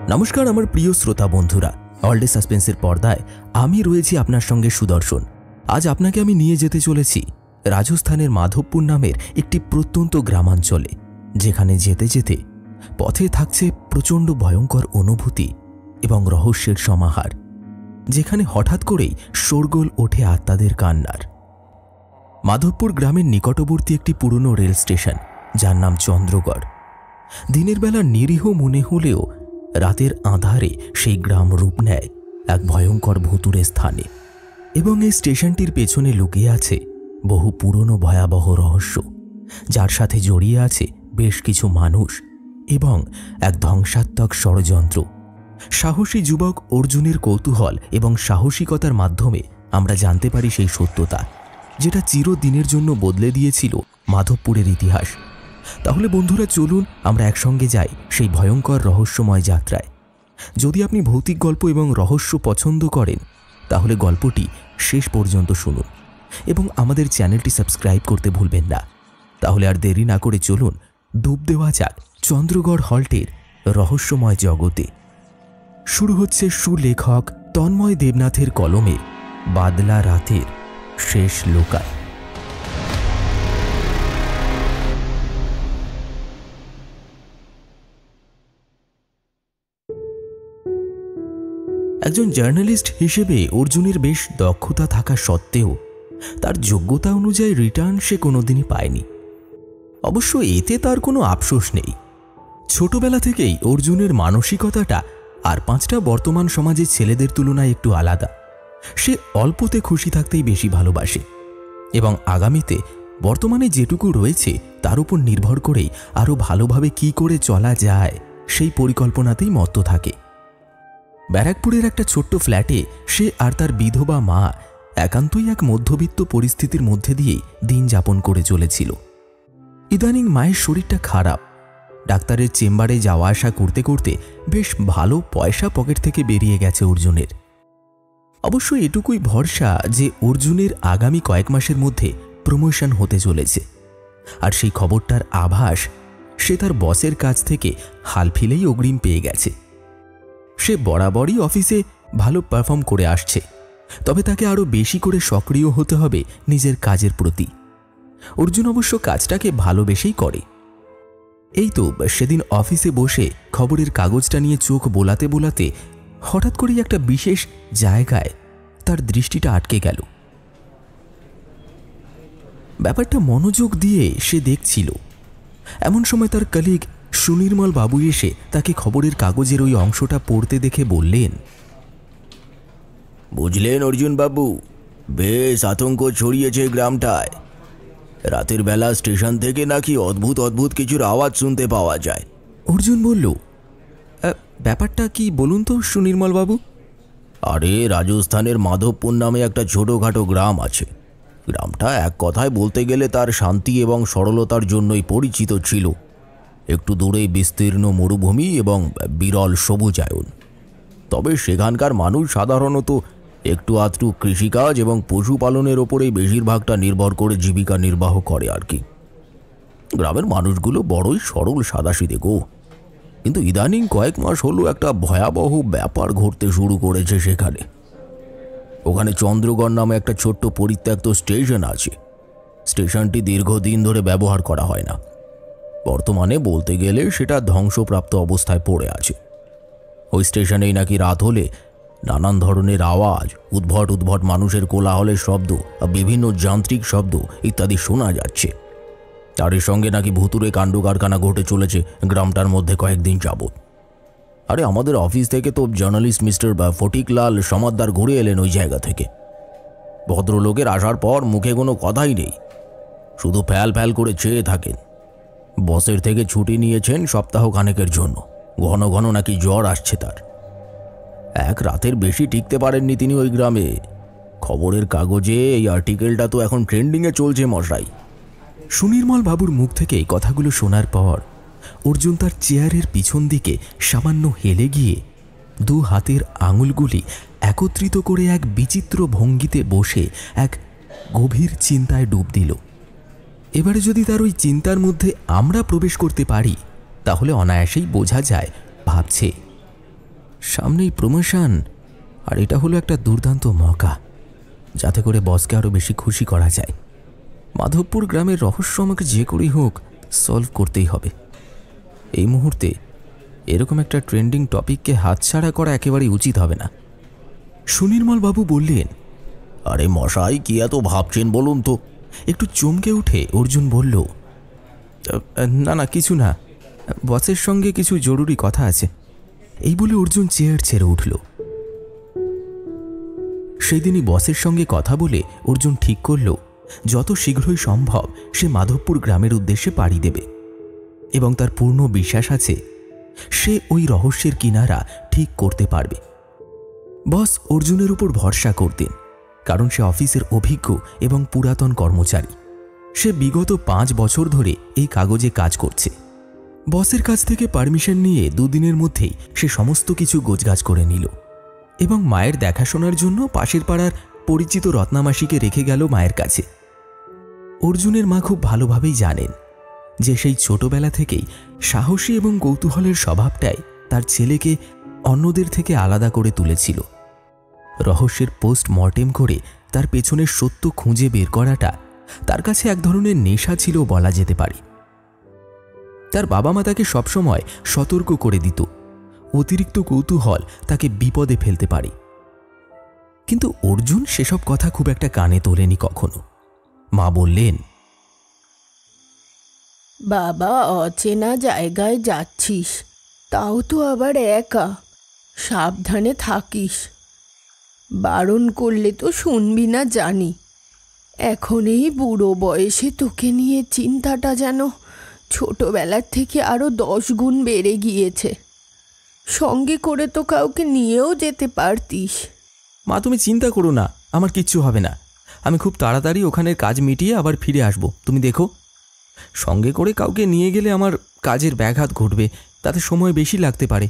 নমস্কার আমার প্রিয় শ্রোতা বন্ধুরা, অল ডে সাসপেন্সের পর্দায় আমি রয়েছি আপনার সঙ্গে সুদর্শন। আজ আপনাকে আমি নিয়ে যেতে চলেছি রাজস্থানের মাধবপুর নামের একটি প্রত্যন্ত গ্রামাঞ্চলে, যেখানে যেতে যেতে পথে থাকছে প্রচণ্ড ভয়ঙ্কর অনুভূতি এবং রহস্যের সমাহার, যেখানে হঠাৎ করেই শোরগোল ওঠে আত্মাদের কান্নার। মাধবপুর গ্রামের নিকটবর্তী একটি পুরনো রেল স্টেশন, যার নাম চন্দ্রগড়। দিনের বেলা নিরীহ মনে হলেও রাতের আঁধারে সেই গ্রাম রূপ নেয় এক ভয়ঙ্কর ভুতুড়ে স্থানে, এবং এই স্টেশনটির পেছনে লুকিয়ে আছে বহু পুরনো ভয়াবহ রহস্য, যার সাথে জড়িয়ে আছে বেশ কিছু মানুষ এবং এক ধ্বংসাত্মক ষড়যন্ত্র। সাহসী যুবক অর্জুনের কৌতূহল এবং সাহসিকতার মাধ্যমে আমরা জানতে পারি সেই সত্যতা, যেটা চিরদিনের জন্য বদলে দিয়েছিল মাধবপুরের ইতিহাস। তাহলে বন্ধুরা, চলুন আমরা একসঙ্গে যাই সেই ভয়ঙ্কর রহস্যময় যাত্রায়। যদি আপনি ভৌতিক গল্প এবং রহস্য পছন্দ করেন, তাহলে গল্পটি শেষ পর্যন্ত শুনুন এবং আমাদের চ্যানেলটি সাবস্ক্রাইব করতে ভুলবেন না। তাহলে আর দেরি না করে চলুন ডুব দেওয়া যাক চন্দ্রগড় হল্টের রহস্যময় জগতে। শুরু হচ্ছে সুলেখক তন্ময় দেবনাথের কলমে বাদলা রাতের শেষ লোকায়। একজন জার্নালিস্ট হিসেবে অর্জুনের বেশ দক্ষতা থাকা সত্ত্বেও তার যোগ্যতা অনুযায়ী রিটার্ন সে কোনোদিনই পায়নি। অবশ্য এতে তার কোনো আফসোস নেই। ছোটবেলা থেকেই অর্জুনের মানসিকতাটা আর পাঁচটা বর্তমান সমাজের ছেলেদের তুলনায় একটু আলাদা। সে অল্পতে খুশি থাকতেই বেশি ভালোবাসে এবং আগামীতে বর্তমানে যেটুকু রয়েছে তার উপর নির্ভর করেই আরও ভালোভাবে কি করে চলা যায় সেই পরিকল্পনাতেই মত্ত থাকে। ব্যারাকপুরের একটা ছোট্ট ফ্ল্যাটে সে আর তার বিধবা মা একান্তই এক মধ্যবিত্ত পরিস্থিতির মধ্যে দিয়েই দিন যাপন করে চলেছিল। ইদানিং মায়ের শরীরটা খারাপ। ডাক্তারের চেম্বারে যাওয়া আসা করতে করতে বেশ ভালো পয়সা পকেট থেকে বেরিয়ে গেছে অর্জুনের। অবশ্য এটুকুই ভরসা যে অর্জুনের আগামী কয়েক মাসের মধ্যে প্রমোশন হতে চলেছে, আর সেই খবরটার আভাস সে তার বসের কাছ থেকে হাল ফিলেই অগ্রিম পেয়ে গেছে। সে বরাবরই অফিসে ভালো পারফর্ম করে আসছে, তবে তাকে আরও বেশি করে সক্রিয় হতে হবে নিজের কাজের প্রতি। অর্জুন অবশ্য কাজটাকে ভালোবেসেই করে। এই তো সেদিন অফিসে বসে খবরের কাগজটা নিয়ে চোখ বোলাতে বোলাতে হঠাৎ করেই একটা বিশেষ জায়গায় তার দৃষ্টিটা আটকে গেল। ব্যাপারটা মনোযোগ দিয়ে সে দেখছিল। এমন সময় তার কলিগ সুনির্মল বাবু এসে তাকে খবরের কাগজের ওই অংশটা পড়তে দেখে বললেন, বুঝলেন অর্জুন বাবু, বেশ আতঙ্ক ছড়িয়েছে গ্রামটায়। রাতের বেলা স্টেশন থেকে নাকি অদ্ভুত অদ্ভুত কিছুর আওয়াজ শুনতে পাওয়া যায়। অর্জুন বলল, ব্যাপারটা কি বলুন তো সুনির্মল বাবু? আরে, রাজস্থানের মাধবপুর নামে একটা ছোটোখাটো গ্রাম আছে। গ্রামটা এক কথায় বলতে গেলে তার শান্তি এবং সরলতার জন্যই পরিচিত ছিল। একটু দূরেই বিস্তীর্ণ মরুভূমি এবং বিরল সবুজায়ন। তবে সেখানকার মানুষ সাধারণত একটু আধটু কৃষিকাজ এবং পশুপালনের ওপরেই বেশিরভাগটা নির্ভর করে জীবিকা নির্বাহ করে আর কি। গ্রামের মানুষগুলো বড়ই সরল সাদাসিধে গো, কিন্তু ইদানিং কয়েক মাস হলো একটা ভয়াবহ ব্যাপার ঘটতে শুরু করেছে সেখানে। ওখানে চন্দ্রগড় নামে একটা ছোট্ট পরিত্যক্ত স্টেশন আছে। স্টেশনটি দীর্ঘদিন ধরে ব্যবহার করা হয় না। বর্তমানে বলতে গেলে সেটা ধ্বংসপ্রাপ্ত অবস্থায় পড়ে আছে। ওই স্টেশনেই নাকি রাত হলে নানান ধরনের আওয়াজ, উদ্ভট উদ্ভট মানুষের কোলাহলের শব্দ, বিভিন্ন যান্ত্রিক শব্দ ইত্যাদি শোনা যাচ্ছে। তার সঙ্গে নাকি ভুতুড়ে কাণ্ড কারখানা ঘটে চলেছে গ্রামটার মধ্যে কয়েকদিন যাবৎ। আরে, আমাদের অফিস থেকে তো জার্নালিস্ট মিস্টার ফটিকলাল সমাদ্দার ঘুরে এলেন ওই জায়গা থেকে। ভদ্রলোকের আসার পর মুখে কোনো কথাই নেই, শুধু ফ্যাল ফ্যাল করে চেয়ে থাকেন। বসের থেকে ছুটি নিয়েছেন সপ্তাহ খানেকের জন্য। ঘন ঘন নাকি জ্বর আসছে তার। এক রাতের বেশি টিকতে পারেননি তিনি ওই গ্রামে। খবরের কাগজে এই আর্টিকেলটা তো এখন ট্রেন্ডিংয়ে চলছে মশাই। সুনির্মল বাবুর মুখ থেকে এই কথাগুলো শোনার পর অর্জুন তার চেয়ারের পিছন দিকে সামান্য হেলে গিয়ে দু হাতের আঙুলগুলি একত্রিত করে এক বিচিত্র ভঙ্গিতে বসে এক গভীর চিন্তায় ডুব দিল। এবারে যদি তার ওই চিন্তার মধ্যে আমরা প্রবেশ করতে পারি, তাহলে অনায়াসেই বোঝা যায় ভাবছে সামনেই প্রমোশন, আর এটা হলো একটা দুর্দান্ত মৌকা যাতে করে বসকে আরও বেশি খুশি করা যায়। মাধবপুর গ্রামের রহস্য আমাকে যে করেই হোক সলভ করতেই হবে। এই মুহূর্তে এরকম একটা ট্রেন্ডিং টপিককে হাতছাড়া করা একেবারেই উচিত হবে না। সুনির্মল বাবু বললেন, আরে মশাই, কি এত ভাবছেন বলুন তো? একটু চমকে উঠে অর্জুন বলল, না না কিছু না, বসের সঙ্গে কিছু জরুরি কথা আছে। এই বলে অর্জুন চেয়ার ছেড়ে উঠল। সেই দিনই বসের সঙ্গে কথা বলে অর্জুন ঠিক করল যত শীঘ্রই সম্ভব সে মাধবপুর গ্রামের উদ্দেশ্যে পাড়ি দেবে, এবং তার পূর্ণ বিশ্বাস আছে সে ওই রহস্যের কিনারা ঠিক করতে পারবে। বস অর্জুনের উপর ভরসা করতেন, কারণ সে অফিসের অভিজ্ঞ এবং পুরাতন কর্মচারী। সে বিগত 5 বছর ধরে এই কাগজে কাজ করছে। বসের কাছ থেকে পারমিশন নিয়ে দুদিনের মধ্যেই সে সমস্ত কিছু গোছগাছ করে নিল এবং মায়ের দেখাশোনার জন্য পাশের পাড়ার পরিচিত রত্নামাসিকে রেখে গেল মায়ের কাছে। অর্জুনের মা খুব ভালোভাবেই জানেন যে সেই ছোটবেলা থেকেই সাহসী এবং কৌতূহলের স্বভাবটাই তার ছেলেকে অন্যদের থেকে আলাদা করে তুলেছিল। রহস্যের পোস্টমর্টেম করে তার পেছনের সত্য খুঁজে বের করাটা তার কাছে এক ধরনের নেশা ছিল বলা যেতে পারে। তার বাবা মা তাকে সবসময় সতর্ক করে দিত, অতিরিক্ত কৌতূহল তাকে বিপদে ফেলতে পারে। কিন্তু অর্জুন সেসব কথা খুব একটা কানে তোলেনি কখনো। মা বললেন, বাবা, অচেনা জায়গায় যাচ্ছিস, তাও তো আবার একা, সাবধানে থাকিস। বারণ করলে তো শুনবি না জানি। এখন এই বুড়ো বয়সে তোকে নিয়ে চিন্তাটা যেন ছোটবেলার থেকে আরও 10 গুণ বেড়ে গিয়েছে। সঙ্গে করে তো কাউকে নিয়েও যেতে পারতিস। মা তুমি চিন্তা করো না, আমার কিচ্ছু হবে না। আমি খুব তাড়াতাড়ি ওখানের কাজ মিটিয়ে আবার ফিরে আসব, তুমি দেখো। সঙ্গে করে কাউকে নিয়ে গেলে আমার কাজের ব্যাঘাত ঘটবে, তাতে সময় বেশি লাগতে পারে।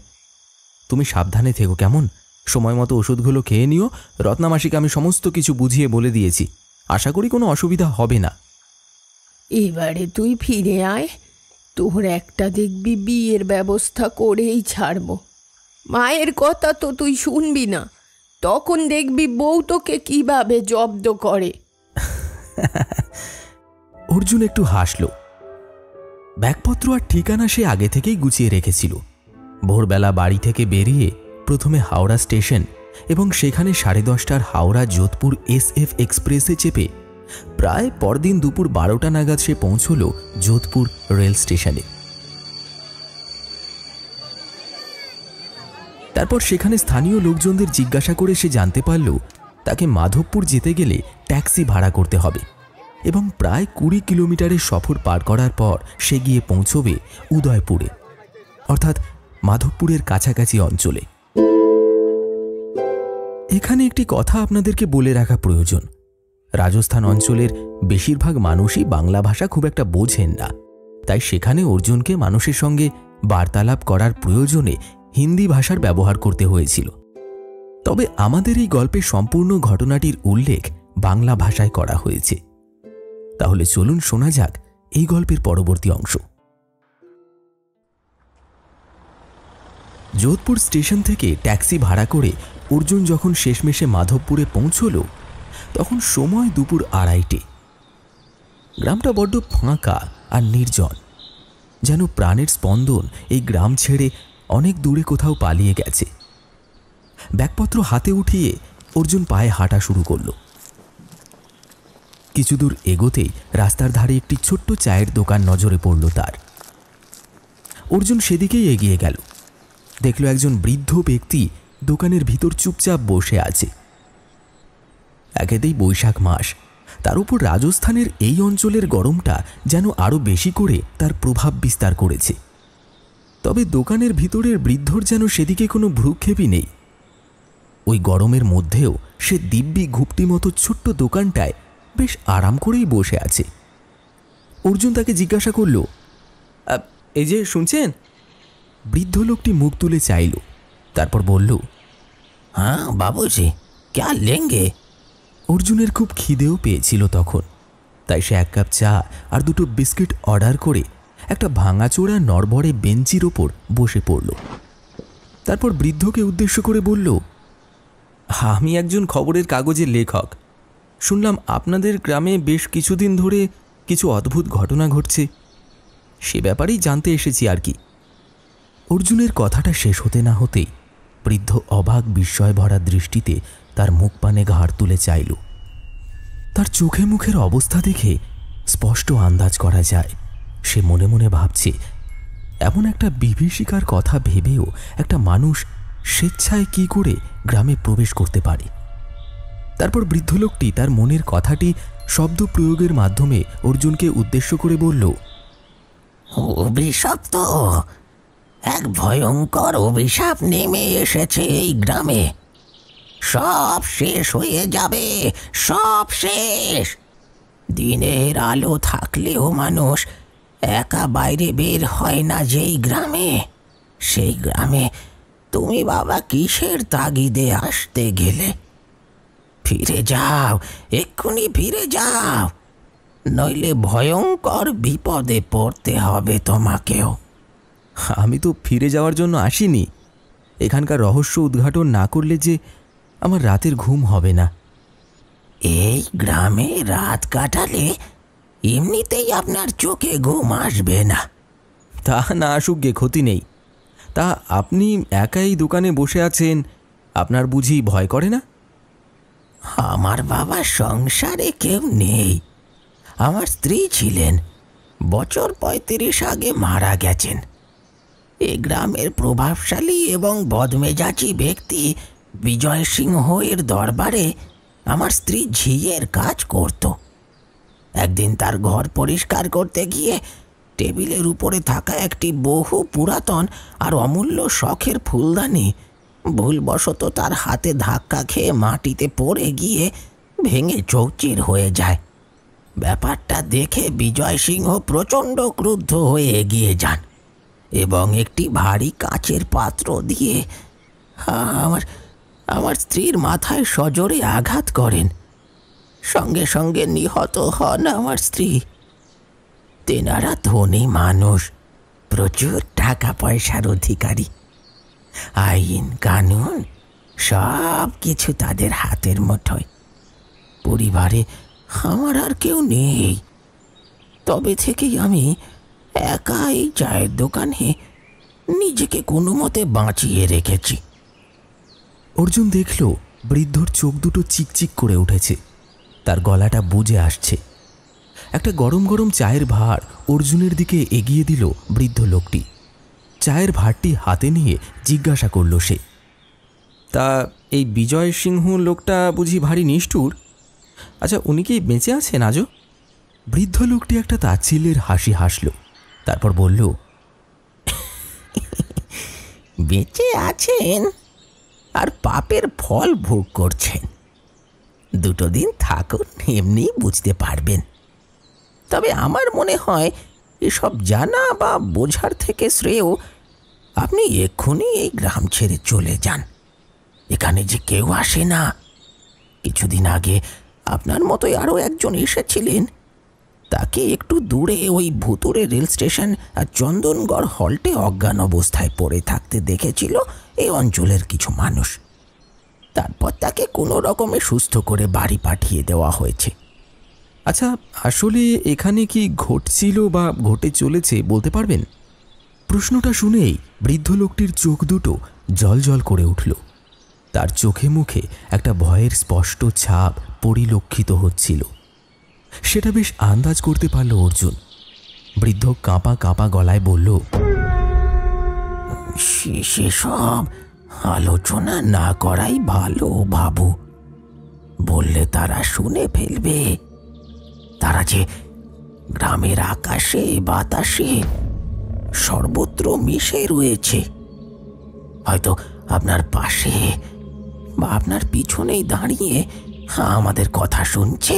তুমি সাবধানে থেকো কেমন? সময় মতো ওষুধগুলো খেয়ে নিও। রত্নামাসিকে আমি সমস্ত কিছু বুঝিয়ে বলে দিয়েছি, আশা করি কোনো অসুবিধা হবে না। এবারে তুই ফিরে আয়, তোর একটা দেখবি বিয়ের ব্যবস্থা করেই ছাড়ব। মায়ের কথা তো তুই শুনবি না, তখন দেখবি বউ তোকে কিভাবে জব্দ করে। অর্জুন একটু হাসল। ব্যাগপত্র আর ঠিকানা সে আগে থেকেই গুছিয়ে রেখেছিল। ভোরবেলা বাড়ি থেকে বেরিয়ে প্রথমে হাওড়া স্টেশন এবং সেখানে 10:30টার হাওড়া যোধপুর SF এক্সপ্রেসে চেপে প্রায় পরদিন দুপুর 12টা নাগাদ সে পৌঁছল যোধপুর রেল স্টেশনে। তারপর সেখানে স্থানীয় লোকজনদের জিজ্ঞাসা করে সে জানতে পারল তাকে মাধবপুর যেতে গেলে ট্যাক্সি ভাড়া করতে হবে এবং প্রায় 20 কিলোমিটারের সফর পার করার পর সে গিয়ে পৌঁছবে উদয়পুরে, অর্থাৎ মাধবপুরের কাছাকাছি অঞ্চলে। এখানে একটি কথা আপনাদেরকে বলে রাখা প্রয়োজন। রাজস্থান অঞ্চলের বেশিরভাগ মানুষই বাংলা ভাষা খুব একটা বোঝেন না, তাই সেখানে অর্জুনকে মানুষের সঙ্গে বার্তালাপ করার প্রয়োজনে হিন্দি ভাষার ব্যবহার করতে হয়েছিল। তবে আমাদের এই গল্পের সম্পূর্ণ ঘটনাটির উল্লেখ বাংলা ভাষায় করা হয়েছে। তাহলে চলুন শোনা যাক এই গল্পের পরবর্তী অংশ। যোধপুর স্টেশন থেকে ট্যাক্সি ভাড়া করে অর্জুন যখন শেষমেশে মাধবপুরে পৌঁছল তখন সময় দুপুর 2:30। গ্রামটা বড্ড ফাঁকা আর নির্জন, যেন প্রাণের স্পন্দন এই গ্রাম ছেড়ে অনেক দূরে কোথাও পালিয়ে গেছে। ব্যাগপত্র হাতে উঠিয়ে অর্জুন পায়ে হাঁটা শুরু করল। কিছু দূর এগোতেই রাস্তার ধারে একটি ছোট্ট চায়ের দোকান নজরে পড়ল তার। অর্জুন সেদিকেই এগিয়ে গেল। দেখল একজন বৃদ্ধ ব্যক্তি দোকানের ভিতর চুপচাপ বসে আছে। একেতেই বৈশাখ মাস, তার উপর রাজস্থানের এই অঞ্চলের গরমটা যেন আরও বেশি করে তার প্রভাব বিস্তার করেছে। তবে দোকানের ভিতরের বৃদ্ধর যেন সেদিকে কোনো ভ্রুক্ষেপই নেই। ওই গরমের মধ্যেও সে দিব্যি ঘুপটি মতো ছোট্ট দোকানটায় বেশ আরাম করেই বসে আছে। অর্জুন তাকে জিজ্ঞাসা করল, এই যে শুনছেন? বৃদ্ধ লোকটি মুখ তুলে চাইল, তারপর বলল, হ্যাঁ বাবুজি, ক্যা লেঙ্গে? অর্জুনের খুব খিদেও পেয়েছিল তখন, তাই সে 1 কাপ চা আর 2টো বিস্কিট অর্ডার করে একটা ভাঙাচোরা নড়বড়ে বেঞ্চির ওপর বসে পড়ল। তারপর বৃদ্ধকে উদ্দেশ্য করে বলল, আমি একজন খবরের কাগজের লেখক। শুনলাম আপনাদের গ্রামে বেশ কিছুদিন ধরে কিছু অদ্ভুত ঘটনা ঘটছে, সে ব্যাপারেই জানতে এসেছি আর কি। অর্জুনের কথাটা শেষ হতে না হতেই বৃদ্ধ অবাক বিস্ময় ভরা দৃষ্টিতে তার মুখ পানে ঘাড় তুলে চাইল। তার চোখে মুখের অবস্থা দেখে স্পষ্ট আন্দাজ করা যায় সে মনে মনে ভাবছে, এমন একটা বিভীষিকার কথা ভেবেও একটা মানুষ স্বেচ্ছায় কি করে গ্রামে প্রবেশ করতে পারে। তারপর বৃদ্ধ লোকটি তার মনের কথাটি শব্দ প্রয়োগের মাধ্যমে অর্জুনকে উদ্দেশ্য করে বলল, অভিশাপ তো, এক ভয়ঙ্কর অভিশাপ নেমে এসেছে এই গ্রামে। সব শেষ হয়ে যাবে, সব শেষ। দিনের আলো থাকলেও মানুষ একা বাইরে বের হয় না যেই গ্রামে, সেই গ্রামে তুমি বাবা কিসের তাগিদে আসতে গেলে? ফিরে যাও, এক্ষুনি ফিরে যাও, নইলে ভয়ঙ্কর বিপদে পড়তে হবে তোমাকেও। আমি তো ফিরে যাওয়ার জন্য আসিনি, এখানকার রহস্য উদ্ঘাটন না করলে যে আমার রাতের ঘুম হবে না। এই গ্রামে রাত কাটালে এমনিতেই আপনার চোখে ঘুম আসবে না। তা না আসুক গে, ক্ষতি নেই। তা আপনি একাই দোকানে বসে আছেন, আপনার বুঝি ভয় করে না? আমার বাবার সংসারে কেউ নেই। আমার স্ত্রী ছিলেন, বছর 35 আগে মারা গেছেন। এ গ্রামের প্রভাবশালী এবং বদমেজাজি ব্যক্তি বিজয় সিংহ এর দরবারে আমার স্ত্রী ঝিয়ের কাজ করত। একদিন তার ঘর পরিষ্কার করতে গিয়ে টেবিলের উপরে থাকা একটি বহু পুরাতন আর অমূল্য শখের ফুলদানি ভুলবশত তার হাতে ধাক্কা খেয়ে মাটিতে পড়ে গিয়ে ভেঙে চৌচির হয়ে যায়। ব্যাপারটা দেখে বিজয় সিংহ প্রচণ্ড ক্রুদ্ধ হয়ে এগিয়ে যান এবং একটি ভারী কাচের পাত্র দিয়ে আমার স্ত্রীর মাথায় সজোরে আঘাত করেন। সঙ্গে সঙ্গে নিহত হন আমার স্ত্রী। তেনারা ধনী মানুষ, প্রচুর টাকা পয়সার অধিকারী। আইন কানুন সব কিছু তাদের হাতের মুঠোয়। পরিবারে আমার আর কেউ নেই। তবে থেকেই আমি একা এই চায়ের দোকানে নিজেকে কোনো মতে বাঁচিয়ে রেখেছি। অর্জুন দেখল বৃদ্ধর চোখ দুটো চিকচিক করে উঠেছে, তার গলাটা বুজে আসছে। একটা গরম গরম চায়ের ভাঁড় অর্জুনের দিকে এগিয়ে দিল বৃদ্ধ লোকটি। চায়ের ভাঁড়টি হাতে নিয়ে জিজ্ঞাসা করল সে, তা এই বিজয় সিংহ লোকটা বুঝি ভারী নিষ্ঠুর? আচ্ছা, উনি কি বেঁচে আছেন আজও? বৃদ্ধ লোকটি একটা তাচ্ছিল্যের হাসি হাসল, তারপর বলল, বেঁচে আছেন আর পাপের ফল ভোগ করছেন। দুটো দিন থাকুন, এমনি বুঝতে পারবেন। তবে আমার মনে হয় এসব জানা বা বোঝার থেকে শ্রেয় আপনি এক্ষুনি এই গ্রাম ছেড়ে চলে যান। এখানে যে কেউ আসে না। কিছুদিন আগে আপনার মতোই আরও একজন এসেছিলেন। তাকে একটু দূরে ওই ভুতুরে রেল স্টেশন আর চন্দনগড় হল্টে অজ্ঞান অবস্থায় পড়ে থাকতে দেখেছিল এই অঞ্চলের কিছু মানুষ। তারপর তাকে কোনো রকমে সুস্থ করে বাড়ি পাঠিয়ে দেওয়া হয়েছে। আচ্ছা, আসলে এখানে কি ঘটছিল বা ঘটে চলেছে বলতে পারবেন? প্রশ্নটা শুনেই বৃদ্ধ লোকটির চোখ দুটো জল করে উঠল। তার চোখে মুখে একটা ভয়ের স্পষ্ট ছাপ পরিলক্ষিত হচ্ছিল। সেটা বেশ আন্দাজ করতে পারল অর্জুন। বৃদ্ধ কাঁপা কাঁপা গলায় বলল, সেসব আলোচনা না করাই ভালো বাবু। বললে তারা শুনে ফেলবে। তারা যে গ্রামের আকাশে বাতাসে সর্বত্র মিশে রয়েছে। হয়তো আপনার পাশে বা আপনার পিছনেই দাঁড়িয়ে আমাদের কথা শুনছে।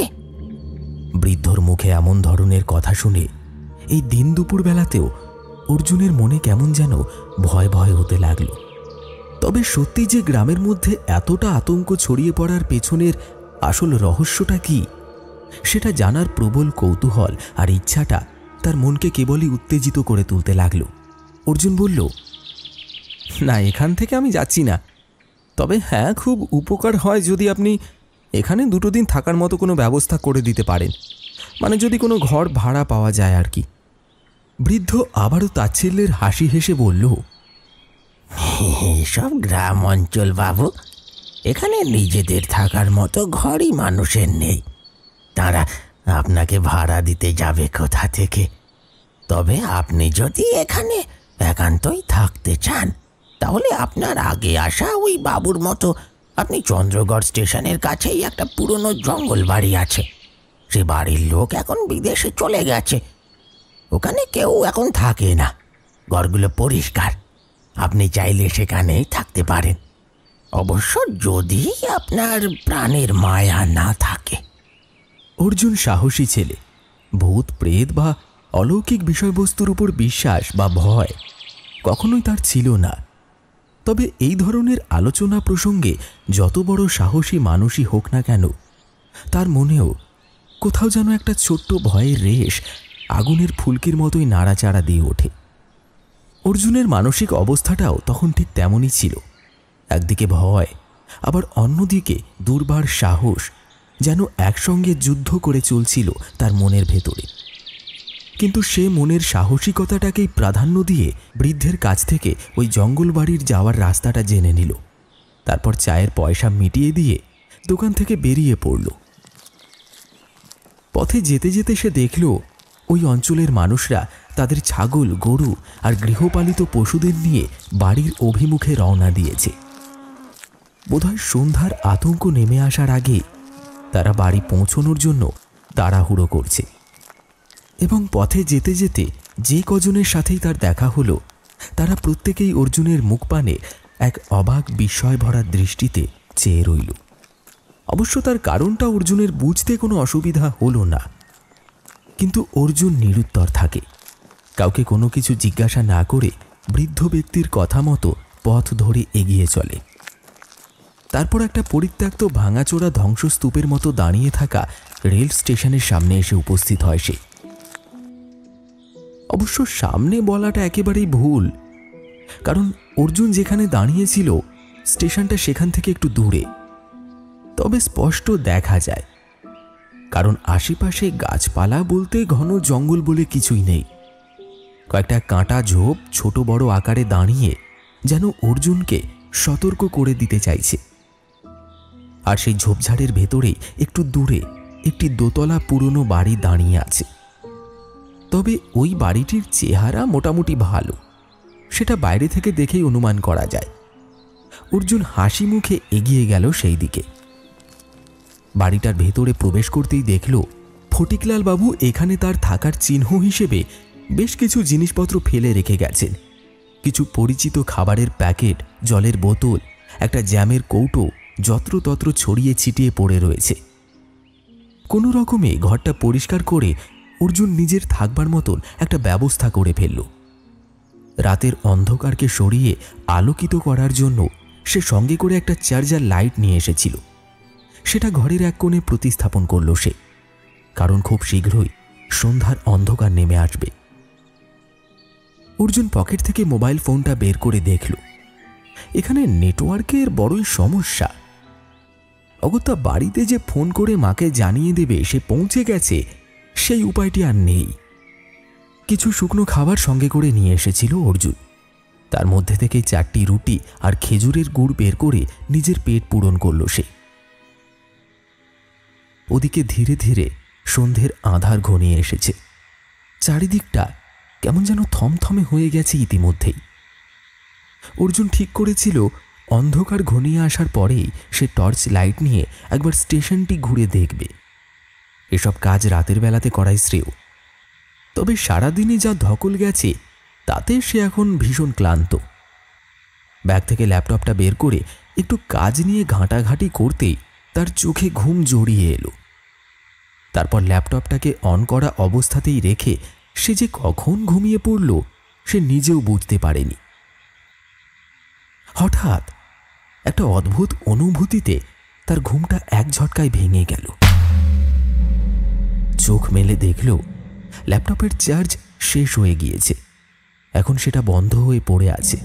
বৃদ্ধর মুখে এমন ধরনের কথা শুনে এই দিন দুপুর বেলাতেও অর্জুনের মনে কেমন যেন ভয় ভয় হতে লাগল। তবে সত্যি যে গ্রামের মধ্যে এতটা আতঙ্ক ছড়িয়ে পড়ার পেছনের আসল রহস্যটা কি, সেটা জানার প্রবল কৌতূহল আর ইচ্ছাটা তার মনকে কেবলই উত্তেজিত করে তুলতে লাগল। অর্জুন বলল, না, এখান থেকে আমি যাচ্ছি না। তবে হ্যাঁ, খুব উপকার হয় যদি আপনি এখানে 2 দিন থাকার মতো কোনো ব্যবস্থা করে দিতে পারেন, মানে যদি কোনো ঘর ভাড়া পাওয়া যায় আর কি। বৃদ্ধ আবারও তাচ্ছিল্যের হাসি হেসে বলল, সব গ্রাম অঞ্চল বাবু, এখানে নিজেদের থাকার মতো ঘরই মানুষের নেই। তারা আপনাকে ভাড়া দিতে যাবে কোথা থেকে? তবে আপনি যদি এখানে একান্তই থাকতে চান, তাহলে আপনার আগে আসা ওই বাবুর মতো আপনি চন্দ্রগড় স্টেশনের কাছেই একটা পুরনো জঙ্গল বাড়ি আছে। সে বাড়ির লোক এখন বিদেশে চলে গেছে, ওখানে কেউ এখন থাকে না, ঘরগুলো পরিষ্কার। আপনি চাইলে সেখানেই থাকতে পারেন, অবশ্য যদি আপনার প্রাণের মায়া না থাকে। অর্জুন সাহসী ছেলে। ভূত প্রেত বা অলৌকিক বিষয়বস্তুর উপর বিশ্বাস বা ভয় কখনোই তার ছিল না। তবে এই ধরনের আলোচনা প্রসঙ্গে যত বড় সাহসী মানুষই হোক না কেন, তার মনেও কোথাও যেন একটা ছোট্ট ভয়ের রেশ আগুনের ফুলকির মতোই নাড়াচাড়া দিয়ে ওঠে। অর্জুনের মানসিক অবস্থাটাও তখন ঠিক তেমনই ছিল। একদিকে ভয়, আবার অন্যদিকে দুর্বার সাহস যেন একসঙ্গে যুদ্ধ করে চলছিল তার মনের ভেতরে। কিন্তু সে মনের সাহসিকতাটাকেই প্রাধান্য দিয়ে বৃদ্ধের কাছ থেকে ওই জঙ্গল বাড়ির যাওয়ার রাস্তাটা জেনে নিল। তারপর চায়ের পয়সা মিটিয়ে দিয়ে দোকান থেকে বেরিয়ে পড়ল। পথে যেতে যেতে সে দেখল ওই অঞ্চলের মানুষরা তাদের ছাগল, গরু আর গৃহপালিত পশুদের নিয়ে বাড়ির অভিমুখে রওনা দিয়েছে। বোধহয় সন্ধ্যার আতঙ্ক নেমে আসার আগে তারা বাড়ি পৌঁছানোর জন্য তাড়াহুড়ো করছে। এবং পথে যেতে যেতে যে কজনের সাথেই তার দেখা হলো, তারা প্রত্যেকেই অর্জুনের মুখপানে এক অবাক বিস্ময় ভরা দৃষ্টিতে চেয়ে রইল। অবশ্য তার কারণটা অর্জুনের বুঝতে কোনো অসুবিধা হলো না, কিন্তু অর্জুন নিরুত্তর থাকে। কাউকে কোনো কিছু জিজ্ঞাসা না করে বৃদ্ধ ব্যক্তির কথা মতো পথ ধরে এগিয়ে চলে। তারপর একটা পরিত্যক্ত ভাঙাচোরা ধ্বংসস্তূপের মতো দাঁড়িয়ে থাকা রেল স্টেশনের সামনে এসে উপস্থিত হয় সে। অবশ্য সামনে বলাটা একেবারেই ভুল, কারণ অর্জুন যেখানে দাঁড়িয়েছিল স্টেশনটা সেখান থেকে একটু দূরে। তবে স্পষ্ট দেখা যায়, কারণ আশেপাশে গাছপালা বলতে ঘন জঙ্গল বলে কিছুই নেই। কয়েকটা কাঁটা ঝোপ ছোট বড় আকারে দাঁড়িয়ে যেন অর্জুনকে সতর্ক করে দিতে চাইছে। আর সেই ঝোপঝাড়ের ভেতরেই একটু দূরে একটি দোতলা পুরনো বাড়ি দাঁড়িয়ে আছে। তবে ওই বাড়িটির চেহারা মোটামুটি ভালো, সেটা বাইরে থেকে দেখেই অনুমান করা যায়। অর্জুন হাসি মুখে এগিয়ে গেল সেই দিকে। বাড়িটার ভেতরে প্রবেশ করতেই দেখল ফটিকলাল বাবু এখানে তার থাকার চিহ্ন হিসেবে বেশ কিছু জিনিসপত্র ফেলে রেখে গেছেন। কিছু পরিচিত খাবারের প্যাকেট, জলের বোতল, একটা জ্যামের কৌটো যত্রতত্র ছড়িয়ে ছিটিয়ে পড়ে রয়েছে। কোনো রকমে ঘরটা পরিষ্কার করে অর্জুন নিজের থাকবার মতন একটা ব্যবস্থা করে ফেলল। রাতের অন্ধকারকে সরিয়ে আলোকিত করার জন্য সে সঙ্গে করে একটা চার্জার লাইট নিয়ে এসেছিল। সেটা ঘরের এক কোণে প্রতিস্থাপন করল সে, কারণ খুব শীঘ্রই সন্ধ্যার অন্ধকার নেমে আসবে। অর্জুন পকেট থেকে মোবাইল ফোনটা বের করে দেখল এখানে নেটওয়ার্কের বড়ই সমস্যা। অগত্যা বাড়িতে যে ফোন করে মাকে জানিয়ে দেবে সে পৌঁছে গেছে, সেই উপায়টি আর নেই। কিছু শুকনো খাবার সঙ্গে করে নিয়ে এসেছিল অর্জুন। তার মধ্যে থেকে 4টি রুটি আর খেজুরের গুড় বের করে নিজের পেট পূরণ করল সে। ওদিকে ধীরে ধীরে সন্ধ্যের আঁধার ঘনিয়ে এসেছে। চারিদিকটা কেমন যেন থমথমে হয়ে গেছে ইতিমধ্যেই। অর্জুন ঠিক করেছিল অন্ধকার ঘনিয়ে আসার পরেই সে টর্চ লাইট নিয়ে একবার স্টেশনটি ঘুরে দেখবে। এসব কাজ রাতের বেলাতে করাই শ্রেয়। তবে সারাদিনে যা ধকল গেছে তাতে সে এখন ভীষণ ক্লান্ত। ব্যাগ থেকে ল্যাপটপটা বের করে একটু কাজ নিয়ে ঘাঁটাঘাঁটি করতেই তার চোখে ঘুম জড়িয়ে এলো। তারপর ল্যাপটপটাকে অন করা অবস্থাতেই রেখে সে যে কখন ঘুমিয়ে পড়ল সে নিজেও বুঝতে পারেনি। হঠাৎ একটা অদ্ভুত অনুভূতিতে তার ঘুমটা এক ঝটকায় ভেঙে গেল। চোখ মেলে দেখল ল্যাপটপের চার্জ শেষ হয়ে গিয়েছে। এখন সেটা বন্ধ হয়ে পড়ে আছে।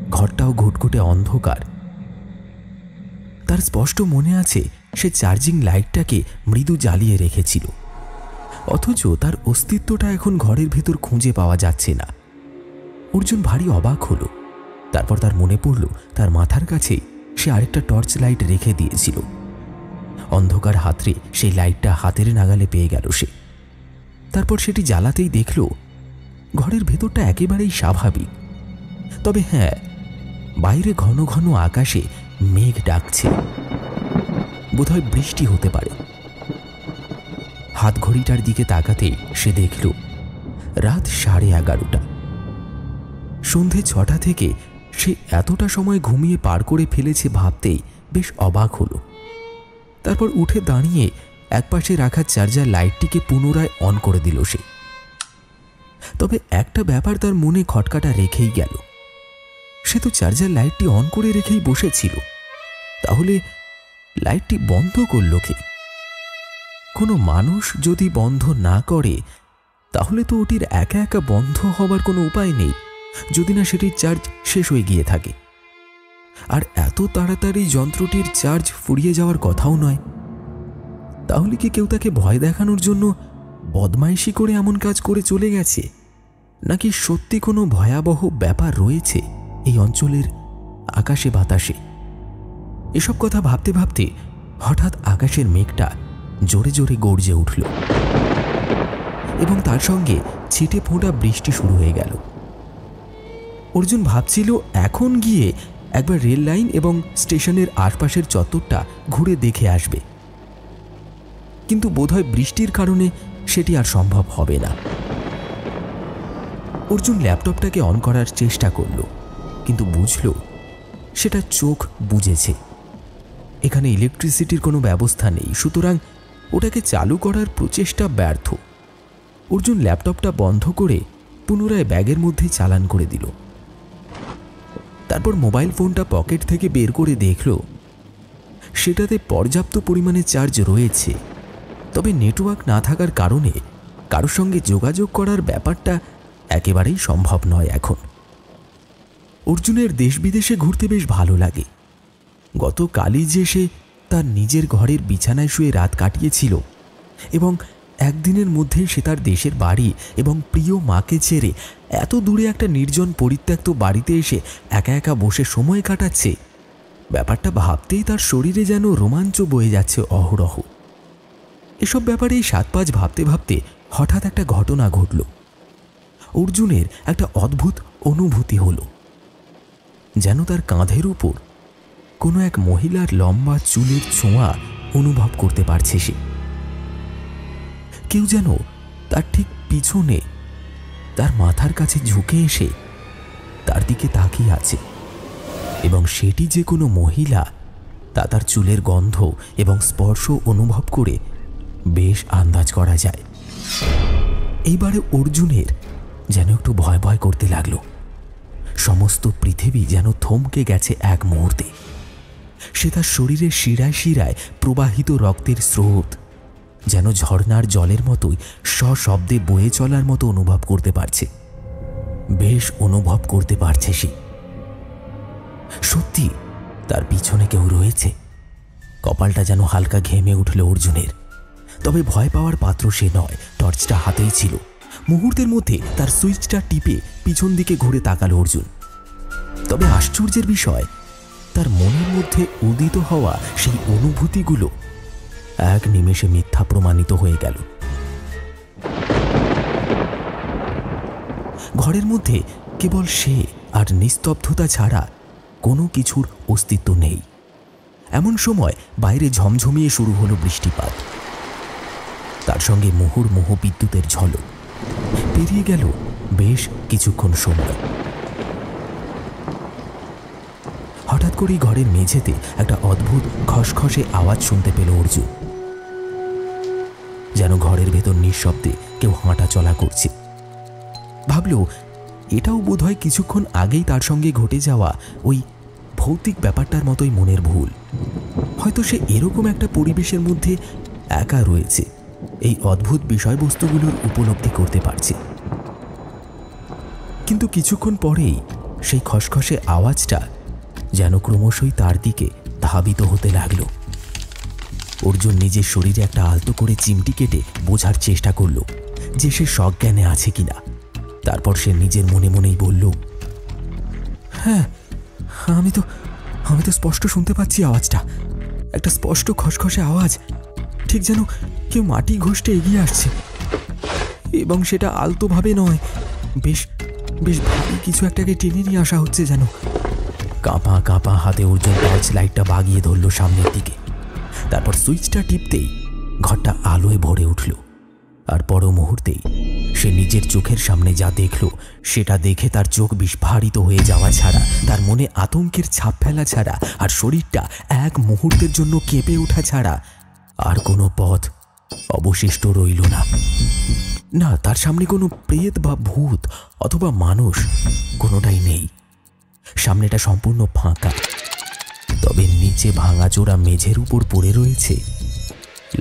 ঘরটাও ঘুটঘুটে অন্ধকার। তার স্পষ্ট মনে আছে সে চার্জিং লাইটটাকে মৃদু জ্বালিয়ে রেখেছিল, অথচ তার অস্তিত্বটা এখন ঘরের ভেতর খুঁজে পাওয়া যাচ্ছে না। অর্জুন ভারী অবাক হলো। তারপর তার মনে পড়ল তার মাথার কাছেই সে আরেকটা টর্চ লাইট রেখে দিয়েছিল। অন্ধকার হাতড়ে সেই লাইটটা হাতের নাগালে পেয়ে গেল সে। তারপর সেটি জ্বালাতেই দেখল ঘরের ভেতরটা একেবারেই স্বাভাবিক। তবে হ্যাঁ, বাইরে ঘন ঘন আকাশে মেঘ ডাকছে, বোধহয় বৃষ্টি হতে পারে। হাত ঘড়িটার দিকে তাকাতেই সে দেখল রাত 11:30। সন্ধে 6টা থেকে সে এতটা সময় ঘুমিয়ে পার করে ফেলেছে ভাবতেই বেশ অবাক হলো। তারপর উঠে দাঁড়িয়ে একপাশে রাখা চার্জার লাইটটিকে পুনরায় অন করে দিল সে। তবে একটা ব্যাপার তার মনে খটকাটা রেখেই গেল। সে তো চার্জার লাইটটি অন করে রেখেই বসেছিল, তাহলে লাইটটি বন্ধ করল কে? কোনো মানুষ যদি বন্ধ না করে তাহলে তো ওটির একা একা বন্ধ হবার কোনো উপায় নেই, যদি না সেটির চার্জ শেষ হয়ে গিয়ে থাকে। আর এত তাড়াতাড়ি যন্ত্রটির চার্জ ফুরিয়ে যাওয়ার কথাও নয়। তাহলে কি কেউ তাকে ভয় দেখানোর জন্য বদমাইশি করে এমন কাজ করে চলে গেছে, নাকি সত্যি কোনো ভয়াবহ ব্যাপার রয়েছে এই অঞ্চলের আকাশে বাতাসে? এসব কথা ভাবতে ভাবতে হঠাৎ আকাশের মেঘটা জোরে জোরে গর্জে উঠল এবং তার সঙ্গে ছিটে ফোঁটা বৃষ্টি শুরু হয়ে গেল। অর্জুন ভাবছিল এখন গিয়ে একবার রেল লাইন এবং স্টেশনের আশপাশের চত্বরটা ঘুরে দেখে আসবে, কিন্তু বোধহয় বৃষ্টির কারণে সেটি আর সম্ভব হবে না। অর্জুন ল্যাপটপটাকে অন করার চেষ্টা করল, কিন্তু বুঝল সেটা চোখ বুজেছে। এখানে ইলেকট্রিসিটির কোনো ব্যবস্থা নেই, সুতরাং ওটাকে চালু করার প্রচেষ্টা ব্যর্থ। অর্জুন ল্যাপটপটা বন্ধ করে পুনরায় ব্যাগের মধ্যে চালান করে দিল। তারপর মোবাইল ফোনটা পকেট থেকে বের করে দেখল সেটাতে পর্যাপ্ত পরিমাণে চার্জ রয়েছে, তবে নেটওয়ার্ক না থাকার কারণে কারোর সঙ্গে যোগাযোগ করার ব্যাপারটা একেবারেই সম্ভব নয় এখন। অর্জুনের দেশ বিদেশে ঘুরতে বেশ ভালো লাগে। গতকালই যে সে তার নিজের ঘরের বিছানায় শুয়ে রাত কাটিয়েছিল এবং একদিনের মধ্যে সে তার দেশের বাড়ি এবং প্রিয় মাকে ছেড়ে এত দূরে একটা নির্জন পরিত্যক্ত বাড়িতে এসে একা একা বসে সময় কাটাচ্ছে, ব্যাপারটা ভাবতেই তার শরীরে যেন রোমাঞ্চ বয়ে যাচ্ছে অহরহ। এসব ব্যাপারে 7-5 ভাবতে ভাবতে হঠাৎ একটা ঘটনা ঘটল। অর্জুনের একটা অদ্ভুত অনুভূতি হলো, যেন তার কাঁধের উপর কোনো এক মহিলার লম্বা চুলের ছোঁয়া অনুভব করতে পারছে সে। কেউ যেন তার ঠিক পিছনে তার মাথার কাছে ঝুঁকে এসে তার দিকে তাকিয়ে আছে, এবং সেটি যে কোনো মহিলা তা তার চুলের গন্ধ এবং স্পর্শ অনুভব করে বেশ আন্দাজ করা যায়। এইবারে অর্জুনের যেন একটু ভয় ভয় করতে লাগলো। সমস্ত পৃথিবী যেন থমকে গেছে এক মুহূর্তে। সে তার শরীরের শিরায় শিরায় প্রবাহিত রক্তের স্রোত যেন ঝর্ণার জলের মতোই সশব্দে বয়ে চলার মতো অনুভব করতে পারছে। বেশ অনুভব করতে পারছে সে। সত্যি তার পিছনে কেউ রয়েছে। কপালটা যেন হালকা ঘেমে উঠল অর্জুনের। তবে ভয় পাওয়ার পাত্র সে নয়। টর্চটা হাতেই ছিল। মুহূর্তের মধ্যে তার সুইচটা টিপে পিছন দিকে ঘুরে তাকালো অর্জুন। তবে আশ্চর্যের বিষয়, তার মনের মধ্যে উদিত হওয়া সেই অনুভূতিগুলো এক নিমেষে মিথ্যা প্রমাণিত হয়ে গেল। ঘরের মধ্যে কেবল সে আর নিস্তব্ধতা ছাড়া কোনো কিছুর অস্তিত্ব নেই। এমন সময় বাইরে ঝমঝমিয়ে শুরু হলো বৃষ্টিপাত, তার সঙ্গে মুহুর্মুহু বিদ্যুতের ঝলক। পেরিয়ে গেল বেশ কিছুক্ষণ সময়। হঠাৎ করেই ঘরের মেঝেতে একটা অদ্ভুত খসখসে আওয়াজ শুনতে পেল অর্জুন, যেন ঘরের ভেতর নিঃশব্দে কেউ হাঁটা চলা করছে। ভাবল এটাও বোধহয় কিছুক্ষণ আগেই তার সঙ্গে ঘটে যাওয়া ওই ভৌতিক ব্যাপারটার মতোই মনের ভুল। হয়তো সে এরকম একটা পরিবেশের মধ্যে একা রয়েছে, এই অদ্ভুত বিষয়বস্তুগুলোর উপলব্ধি করতে পারছে। কিন্তু কিছুক্ষণ পরেই সেই খসখসে আওয়াজটা যেন ক্রমশই তার দিকে ধাবিত হতে লাগলো। অর্জুন নিজের শরীরে একটা আলতো করে চিমটি কেটে বোঝার চেষ্টা করল যে সে সজ্ঞানে আছে কিনা। তারপর সে নিজের মনে মনেই বলল, হ্যাঁ, আমি তো স্পষ্ট শুনতে পাচ্ছি আওয়াজটা। একটা স্পষ্ট খসখসে আওয়াজ, ঠিক যেন কেউ মাটি ঘষতে এগিয়ে আসছে, এবং সেটা আলতোভাবে নয়, বেশ বেশ ভারী কিছু একটাকে টেনে নিয়ে আসা হচ্ছে যেন। কাঁপা কাঁপা হাতে অর্জুন টর্চ লাইটটা বাগিয়ে ধরল সামনের দিকে। তারপর সুইচটা টিপতেই ঘরটা আলোয় ভরে উঠল। আর পর মুহূর্তেই সে নিজের চোখের সামনে যা দেখল সেটা দেখে তার চোখ বিস্ফারিত হয়ে যাওয়া ছাড়া, তার মনে আতঙ্কের ছাপ ফেলা ছাড়া, আর শরীরটা এক মুহূর্তের জন্য কেঁপে ওঠা ছাড়া আর কোনো পথ অবশিষ্ট রইল না। না, তার সামনে কোনো প্রেত বা ভূত অথবা মানুষ কোনোটাই নেই। সামনেটা সম্পূর্ণ ফাঁকা। তবে নিচে ভাঙাচোরা মেঝের উপর পড়ে রয়েছে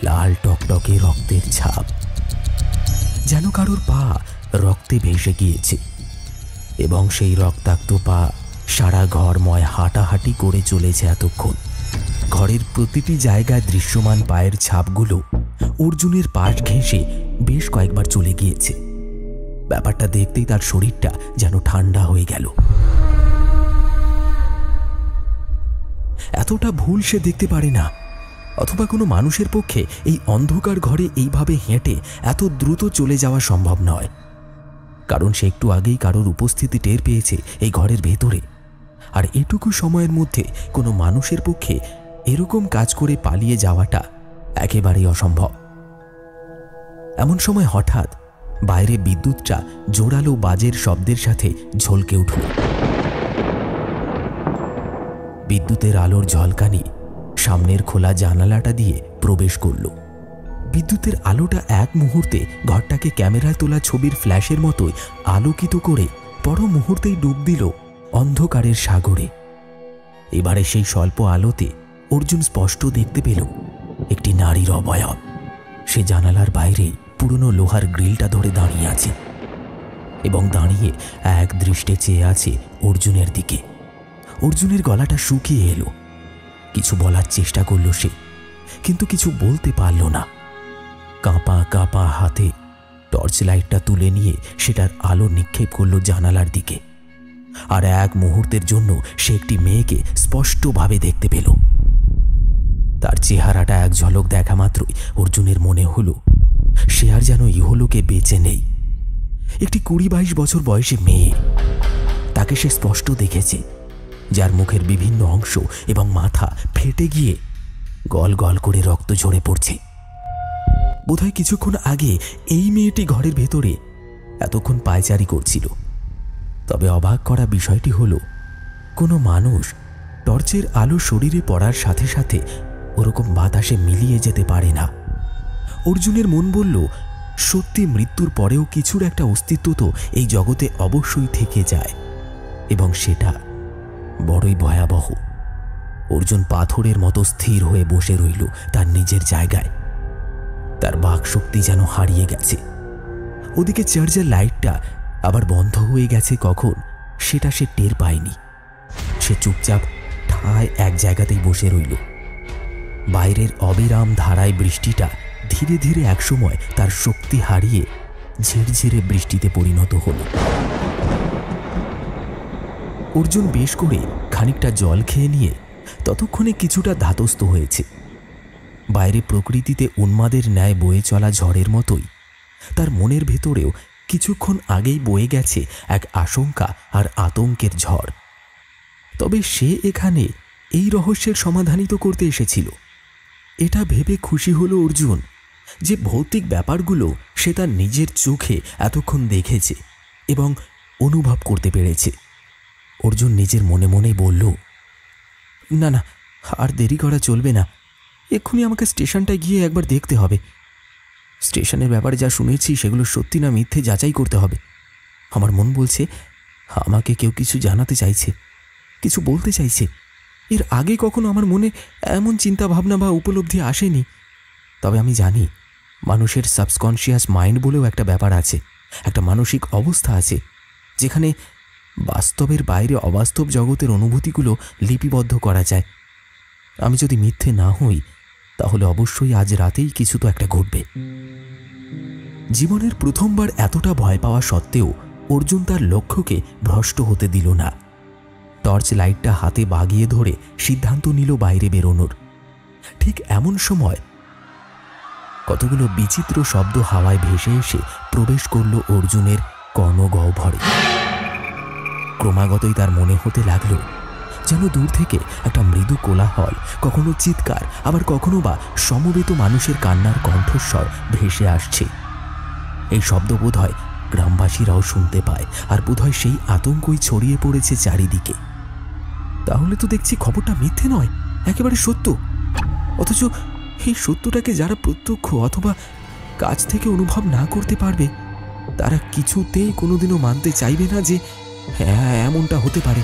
লাল টকটকে রক্তের ছাপ, যেন কারোর পা রক্তে ভেসে গিয়েছে, এবং সেই রক্তাক্ত পা সারা ঘরময় হাঁটাহাঁটি করে চলেছে এতক্ষণ। ঘরের প্রতিটি জায়গায় দৃশ্যমান পায়ের ছাপগুলো অর্জুনের পাশ ঘেঁষে বেশ কয়েকবার চলে গিয়েছে। ব্যাপারটা দেখতেই তার শরীরটা যেন ঠান্ডা হয়ে গেল। এতটা ভুল সে দেখতে পারে না, অথবা কোনো মানুষের পক্ষে এই অন্ধকার ঘরে এইভাবে হেঁটে এত দ্রুত চলে যাওয়া সম্ভব নয়। কারণ সে একটু আগেই কারোর উপস্থিতি টের পেয়েছে এই ঘরের ভেতরে, আর এটুকু সময়ের মধ্যে কোনো মানুষের পক্ষে এরকম কাজ করে পালিয়ে যাওয়াটা একেবারেই অসম্ভব। এমন সময় হঠাৎ বাইরে বিদ্যুৎটা জোরালো বাজের শব্দের সাথে ঝলকে উঠল। বিদ্যুতের আলোর ঝলকানি সামনের খোলা জানালাটা দিয়ে প্রবেশ করল। বিদ্যুতের আলোটা এক মুহূর্তে ঘরটাকে ক্যামেরায় তোলা ছবির ফ্ল্যাশের মতোই আলোকিত করে পর মুহূর্তেই ডুব দিল অন্ধকারের সাগরে। এবারে সেই স্বল্প আলোতে অর্জুন স্পষ্ট দেখতে পেল একটি নারীর অবয়ব। সে জানালার বাইরে পুরনো লোহার গ্রিলটা ধরে দাঁড়িয়ে আছে, এবং দাঁড়িয়ে এক দৃষ্টে চেয়ে আছে অর্জুনের দিকে। অর্জুনের গলাটা শুকিয়ে এলো। কিছু বলার চেষ্টা করল সে, কিন্তু কিছু বলতে পারল না। কাঁপা কাঁপা হাতে টর্চ লাইটটা তুলে নিয়ে সেটার আলো নিক্ষেপ করল জানালার দিকে, আর এক মুহূর্তের জন্য সে একটি মেয়েকে স্পষ্টভাবে দেখতে পেল। তার চেহারাটা এক ঝলক দেখা মাত্রই অর্জুনের মনে হলো সে আর যেন ইহলোকে বেঁচে নেই। একটি 20-22 বছর বয়সী মেয়ে, তাকে সে স্পষ্ট দেখেছে, যার মুখের বিভিন্ন অংশ এবং মাথা ফেটে গিয়ে গল গল করে রক্ত ঝরে পড়ছে। বোধহয় কিছুক্ষণ আগে এই মেয়েটি ঘরের ভেতরে এতক্ষণ পায়চারি করছিল। তবে অবাক করা বিষয়টি হলো, কোনো মানুষ টর্চের আলো শরীরে পড়ার সাথে সাথে ওরকম বাতাসে মিলিয়ে যেতে পারে না। অর্জুনের মন বলল, সত্যি মৃত্যুর পরেও কিছুর একটা অস্তিত্ব তো এই জগতে অবশ্যই থেকে যায়, এবং সেটা বড়ই ভয়াবহ। অর্জুন পাথরের মতো স্থির হয়ে বসে রইল তার নিজের জায়গায়। তার বাকশক্তি যেন হারিয়ে গেছে। ওদিকে চার্চের লাইটটা আবার বন্ধ হয়ে গেছে কখন সেটা সে টের পায়নি। সে চুপচাপ ঠায় এক জায়গাতেই বসে রইল। বাইরের অবিরাম ধারায় বৃষ্টিটা ধীরে ধীরে একসময় তার শক্তি হারিয়ে ঝিরঝিরে বৃষ্টিতে পরিণত হল। অর্জুন বেশ করে খানিকটা জল খেয়ে নিয়ে ততক্ষণে কিছুটা ধাতস্থ হয়েছে। বাইরে প্রকৃতিতে উন্মাদের ন্যায় বয়ে চলা ঝড়ের মতোই তার মনের ভেতরেও কিছুক্ষণ আগেই বয়ে গেছে এক আশঙ্কা আর আতঙ্কের ঝড়। তবে সে এখানে এই রহস্যের সমাধানই তো করতে এসেছিল। এটা ভেবে খুশি হলো অর্জুন যে ভৌতিক ব্যাপারগুলো সে তার নিজের চোখে এতক্ষণ দেখেছে এবং অনুভব করতে পেরেছে। অর্জুন নিজের মনে মনেই বলল, না না, আর দেরি করা চলবে না। এক্ষুনি আমাকে স্টেশনটায় গিয়ে একবার দেখতে হবে। স্টেশনের ব্যাপারে যা শুনেছি সেগুলো সত্যি না মিথ্যে যাচাই করতে হবে। আমার মন বলছে আমাকে কেউ কিছু জানাতে চাইছে, কিছু বলতে চাইছে। এর আগে কখনো আমার মনে এমন চিন্তা ভাবনা বা উপলব্ধি আসেনি। তবে আমি জানি মানুষের সাবকনশিয়াস মাইন্ড বলেও একটা ব্যাপার আছে, একটা মানসিক অবস্থা আছে, যেখানে বাস্তবের বাইরে অবাস্তব জগতের অনুভূতিগুলো লিপিবদ্ধ করা যায়। আমি যদি মিথ্যে না হই তাহলে অবশ্যই আজ রাতেই কিছু তো একটা ঘটবে। জীবনের প্রথমবার এতটা ভয় পাওয়া সত্ত্বেও অর্জুন তার লক্ষ্যকে ভ্রষ্ট হতে দিল না। টর্চ লাইটটা হাতে বাগিয়ে ধরে সিদ্ধান্ত নিল বাইরে বেরোনোর। ঠিক এমন সময় কতগুলো বিচিত্র শব্দ হাওয়ায় ভেসে এসে প্রবেশ করল অর্জুনের কর্ণগহ্বরে। ক্রমাগতই তার মনে হতে লাগল যেন দূর থেকে একটা মৃদু কোলাহল, কখনো চিৎকার, আবার কখনো বা সমবেত মানুষের কান্নার কণ্ঠস্বর ভেসে আসছে। এই শব্দ বোধহয় গ্রামবাসীরাও শুনতে পায়, আর বোধহয় সেই আতঙ্কই ছড়িয়ে পড়েছে চারিদিকে। তাহলে তো দেখছি খবরটা মিথ্যে নয়, একেবারে সত্য। অথচ এই সত্যটাকে যারা প্রত্যক্ষ অথবা কাছ থেকে অনুভব না করতে পারবে তারা কিছুতেই কোনোদিনও মানতে চাইবে না যে হ্যাঁ এমনটা হতে পারে।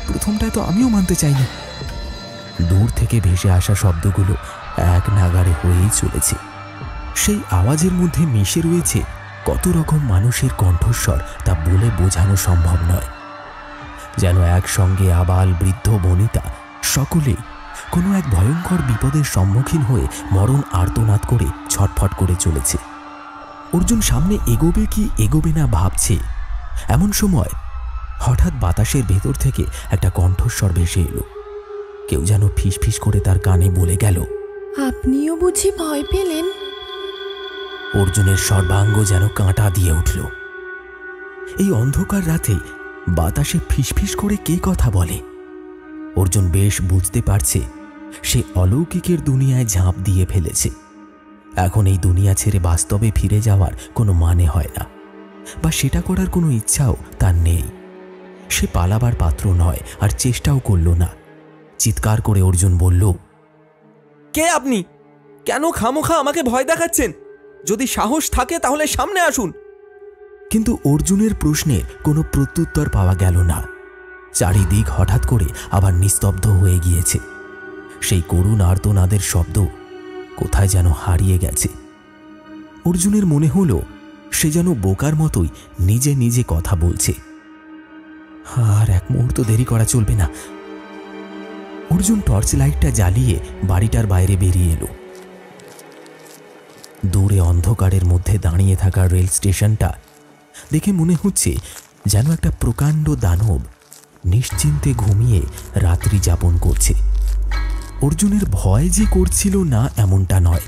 প্রথমটায় তো আমিও মানতে চাইনি। দূর থেকে ভেসে আসা শব্দগুলো এক নাগাড়ে হয়েই চলেছে। সেই আওয়াজের মধ্যে মিশে রয়েছে কত রকম মানুষের কণ্ঠস্বর তা বলে বোঝানো সম্ভব নয়। যেন একসঙ্গে আবাল বৃদ্ধ বনিতা সকলেই কোনো এক ভয়ঙ্কর বিপদের সম্মুখীন হয়ে মরণ আর্তনাদ করে ছটফট করে চলেছে। অর্জুন সামনে এগোবে কি এগোবে না ভাবছে, এমন সময় হঠাৎ বাতাসের ভেতর থেকে একটা কণ্ঠস্বর ভেসে এলো। কেউ যেন ফিসফিস করে তার কানে বলে গেল, আপনিও বুঝি ভয় পেলেন? অর্জুনের সর্বাঙ্গ যেন কাঁটা দিয়ে উঠল। এই অন্ধকার রাতে বাতাসে ফিসফিস করে কে কথা বলে? অর্জুন বেশ বুঝতে পারছে সে অলৌকিকের দুনিয়ায় ঝাঁপ দিয়ে ফেলেছে। এখন এই দুনিয়া ছেড়ে বাস্তবে ফিরে যাওয়ার কোনো মানে হয় না, বা সেটা করার কোনো ইচ্ছাও তার নেই। সে পালাবার পাত্র নয়, আর চেষ্টাও করল না। চিৎকার করে অর্জুন বলল, কে আপনি? কেন খামোখা আমাকে ভয় দেখাচ্ছেন? যদি সাহস থাকে তাহলে সামনে আসুন। কিন্তু অর্জুনের প্রশ্নের কোনো প্রত্যুত্তর পাওয়া গেল না। চারিদিক হঠাৎ করে আবার নিস্তব্ধ হয়ে গিয়েছে। সেই করুণ আর্তনাদের শব্দ কোথায় যেন হারিয়ে গেছে। অর্জুনের মনে হলো সে যেন বোকার মতোই নিজে নিজে কথা বলছে। আর এক মুহূর্ত দেরি করা চলবে না। অর্জুন টর্চ লাইটটা জ্বালিয়ে বাড়িটার বাইরে বেরিয়ে এলো। দূরে অন্ধকারের মধ্যে দাঁড়িয়ে থাকা রেল স্টেশনটা দেখে মনে হচ্ছে যেন একটা প্রকাণ্ড দানব নিশ্চিন্তে ঘুমিয়ে রাত্রি যাপন করছে। অর্জুনের ভয় যে করছিল না এমনটা নয়,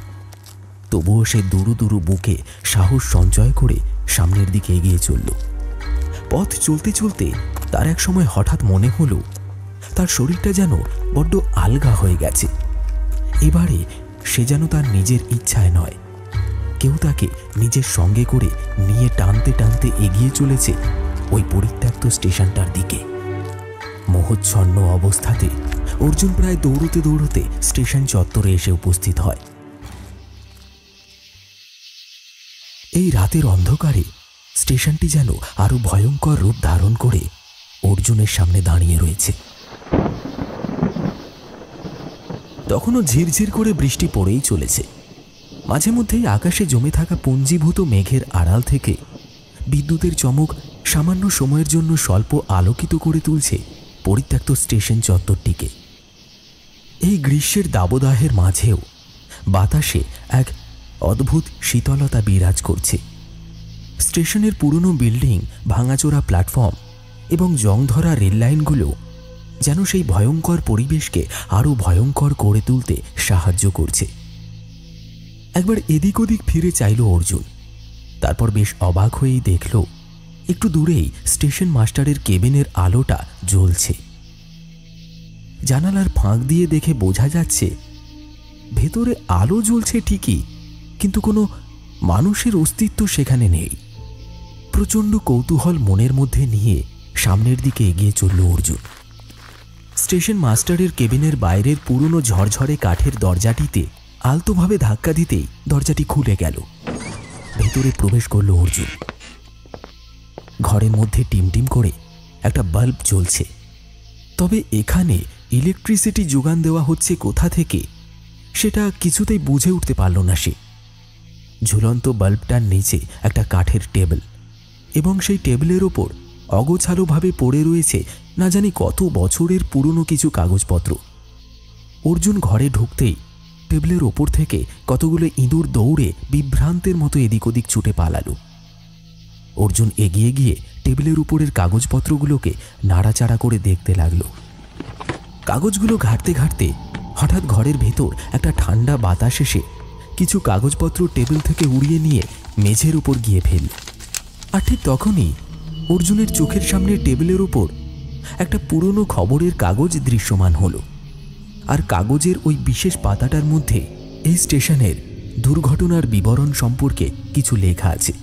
তবুও সে দুরু দুরু বুকে সাহস সঞ্চয় করে সামনের দিকে এগিয়ে চলল। পথ চলতে চলতে তার এক সময় হঠাৎ মনে হলো তার শরীরটা যেন বড্ড আলগা হয়ে গেছে। এবারে সে যেন তার নিজের ইচ্ছায় নয়, কেউ তাকে নিজের সঙ্গে করে নিয়ে টানতে টানতে এগিয়ে চলেছে ওই পরিত্যক্ত স্টেশনটার দিকে। মোহচ্ছন্ন অবস্থাতে অর্জুন প্রায় দৌড়তে দৌড়তে স্টেশন চত্বরে এসে উপস্থিত হয়। এই রাতের অন্ধকারে স্টেশনটি যেন আরো ভয়ঙ্কর রূপ ধারণ করে অর্জুনের সামনে দাঁড়িয়ে রয়েছে। তখনও ঝিরঝির করে বৃষ্টি পড়েই চলেছে। মাঝে মধ্যেই আকাশে জমে থাকা পুঞ্জীভূত মেঘের আড়াল থেকে বিদ্যুতের চমক সামান্য সময়ের জন্য স্বল্প আলোকিত করে তুলছে পরিত্যক্ত স্টেশন চত্বরটিকে। এই গ্রীষ্মের দাবদাহের মাঝেও বাতাসে এক অদ্ভুত শীতলতা বিরাজ করছে। স্টেশনের পুরনো বিল্ডিং, ভাঙাচোরা প্ল্যাটফর্ম এবং জংধরা রেললাইনগুলো যেন সেই ভয়ঙ্কর পরিবেশকে আরও ভয়ঙ্কর করে তুলতে সাহায্য করছে। একবার এদিক ওদিক ফিরে চাইল অর্জুন, তারপর বেশ অবাক হয়েই দেখল একটু দূরেই স্টেশন মাস্টারের কেবিনের আলোটা জ্বলছে। জানালার ফাঁক দিয়ে দেখে বোঝা যাচ্ছে ভেতরে আলো জ্বলছে ঠিকই, কিন্তু কোনো মানুষের অস্তিত্ব সেখানে নেই। প্রচণ্ড কৌতূহল মনের মধ্যে নিয়ে সামনের দিকে এগিয়ে চলল অর্জুন। স্টেশন মাস্টারের কেবিনের বাইরের পুরনো ঝরঝরে কাঠের দরজাটিতে আলতোভাবে ধাক্কা দিতেই দরজাটি খুলে গেল। ভেতরে প্রবেশ করল অর্জুন। ঘরের মধ্যে টিমটিম করে একটা বাল্ব জ্বলছে, তবে এখানে ইলেকট্রিসিটি যোগান দেওয়া হচ্ছে কোথা থেকে সেটা কিছুতেই বুঝে উঠতে পারল না সে। ঝুলন্ত বাল্বটার নিচে একটা কাঠের টেবিল, এবং সেই টেবিলের ওপর অগোছালোভাবে পড়ে রয়েছে না জানি কত বছরের পুরনো কিছু কাগজপত্র। অর্জুন ঘরে ঢুকতেই টেবিলের ওপর থেকে কতগুলো ইঁদুর দৌড়ে বিভ্রান্তের মতো এদিক ওদিক ছুটে পালালো। অর্জুন এগিয়ে গিয়ে টেবিলের উপরের কাগজপত্রগুলোকে নাড়াচাড়া করে দেখতে লাগলো। কাগজগুলো ঘাঁটতে ঘাঁটতে হঠাৎ ঘরের ভেতর একটা ঠান্ডা বাতাস এসে কিছু কাগজপত্র টেবিল থেকে উড়িয়ে নিয়ে মেঝের উপর গিয়ে ফেলল। আর ঠিক তখনই অর্জুনের চোখের সামনে টেবিলের উপর একটা পুরনো খবরের কাগজ দৃশ্যমান হলো। আর কাগজের ওই বিশেষ পাতাটার মধ্যে এই স্টেশনের দুর্ঘটনার বিবরণ সম্পর্কে কিছু লেখা আছে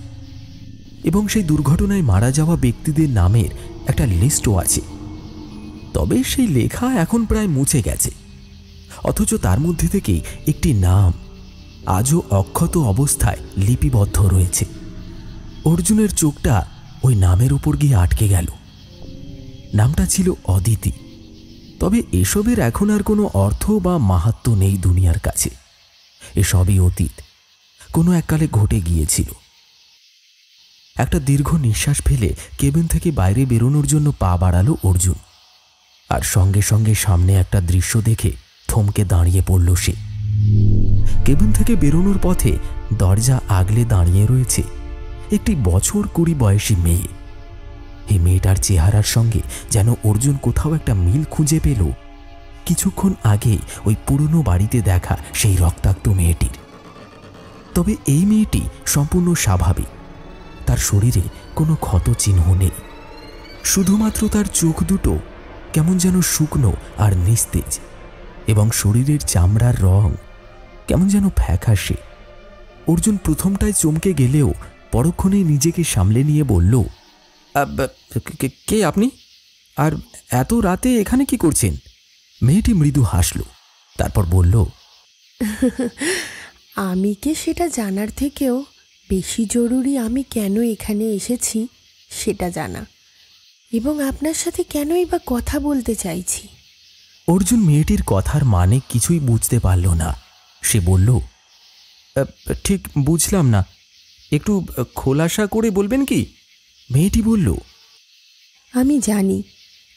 এবং সেই দুর্ঘটনায় মারা যাওয়া ব্যক্তিদের নামের একটা লিস্টও আছে। তবে সেই লেখা এখন প্রায় মুছে গেছে, অথচ তার মধ্যে থেকেই একটি নাম আজও অক্ষত অবস্থায় লিপিবদ্ধ রয়েছে। অর্জুনের চোখটা ওই নামের উপর গিয়ে আটকে গেল। নামটা ছিল অদিতি। তবে এসবের এখন আর কোনো অর্থ বা মাহাত্ম্য নেই দুনিয়ার কাছে। এসবই অতীত, কোনো এককালে ঘটে গিয়েছিল। একটা দীর্ঘ নিঃশ্বাস ফেলে কেবিন থেকে বাইরে বেরোনোর জন্য পা বাড়ালো অর্জুন। আর সঙ্গে সঙ্গে সামনে একটা দৃশ্য দেখে থমকে দাঁড়িয়ে পড়ল সে। কেবিন থেকে বেরোনোর পথে দরজা আগলে দাঁড়িয়ে রয়েছে একটি বছর 20 বয়সী মেয়ে। এই মেয়েটার চেহারার সঙ্গে যেন অর্জুন কোথাও একটা মিল খুঁজে পেল কিছুক্ষণ আগে ওই পুরনো বাড়িতে দেখা সেই রক্তাক্ত মেয়েটির। তবে এই মেয়েটি সম্পূর্ণ স্বাভাবিক। তার শরীরে কোনো ক্ষত চিহ্ন নেই, শুধুমাত্র তার চোখ দুটো কেমন যেন শুকনো আর নিস্তেজ, এবং শরীরের চামড়ার রং কেমন যেন ফ্যাকাশে। অর্জুন প্রথমটায় চমকে গেলেও পরক্ষণেই নিজেকে সামলে নিয়ে বলল, কে আপনি? আর এত রাতে এখানে কি করছেন? মেয়েটি মৃদু হাসল, তারপর বলল, আমি কে সেটা জানার থেকেও বেশি জরুরি আমি কেন এখানে এসেছি সেটা জানা, এবং আপনার সাথে কেনই বা কথা বলতে চাইছি। অর্জুন মেয়েটির কথার মানে কিছুই বুঝতে পারল না। সে বলল, ঠিক বুঝলাম না, একটু খোলাসা করে বলবেন কি? মেয়েটি বলল, আমি জানি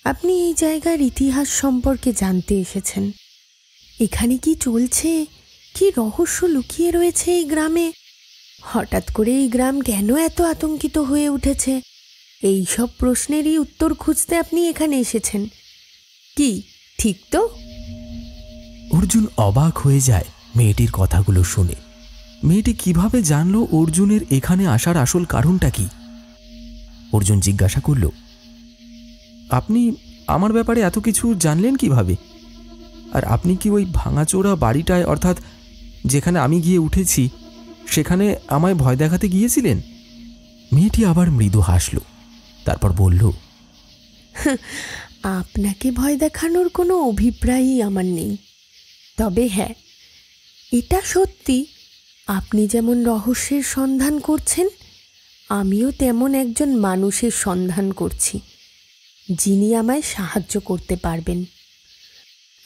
আপনি এই জায়গার ইতিহাস সম্পর্কে জানতে এসেছেন। এখানে কি চলছে, কি রহস্য লুকিয়ে রয়েছে এই গ্রামে, হঠাৎ করে এই গ্রাম কেন এত আতঙ্কিত হয়ে উঠেছে, এই সব প্রশ্নেরই উত্তর খুঁজতে আপনি এখানে এসেছেন। কি ঠিক তো? অর্জুন অবাক হয়ে যায় মেয়েটির কথাগুলো শুনে। মেয়েটি কিভাবে জানলো অর্জুনের এখানে আসার আসল কারণটা কি? অর্জুন জিজ্ঞাসা করল, আপনি আমার ব্যাপারে এত কিছু জানলেন কিভাবে? আর আপনি কি ওই ভাঙাচোরা বাড়িটায়, অর্থাৎ যেখানে আমি গিয়ে উঠেছি, সেখানে আমায় ভয় দেখাতে গিয়েছিলেন? মেয়েটি আবার মৃদু হাসল, তারপর বলল, আপনাকে ভয় দেখানোর কোনো অভিপ্রায়ই আমার নেই। তবে হ্যাঁ, এটা সত্যি, আপনি যেমন রহস্যের সন্ধান করছেন, আমিও তেমন একজন মানুষের সন্ধান করছি যিনি আমায় সাহায্য করতে পারবেন।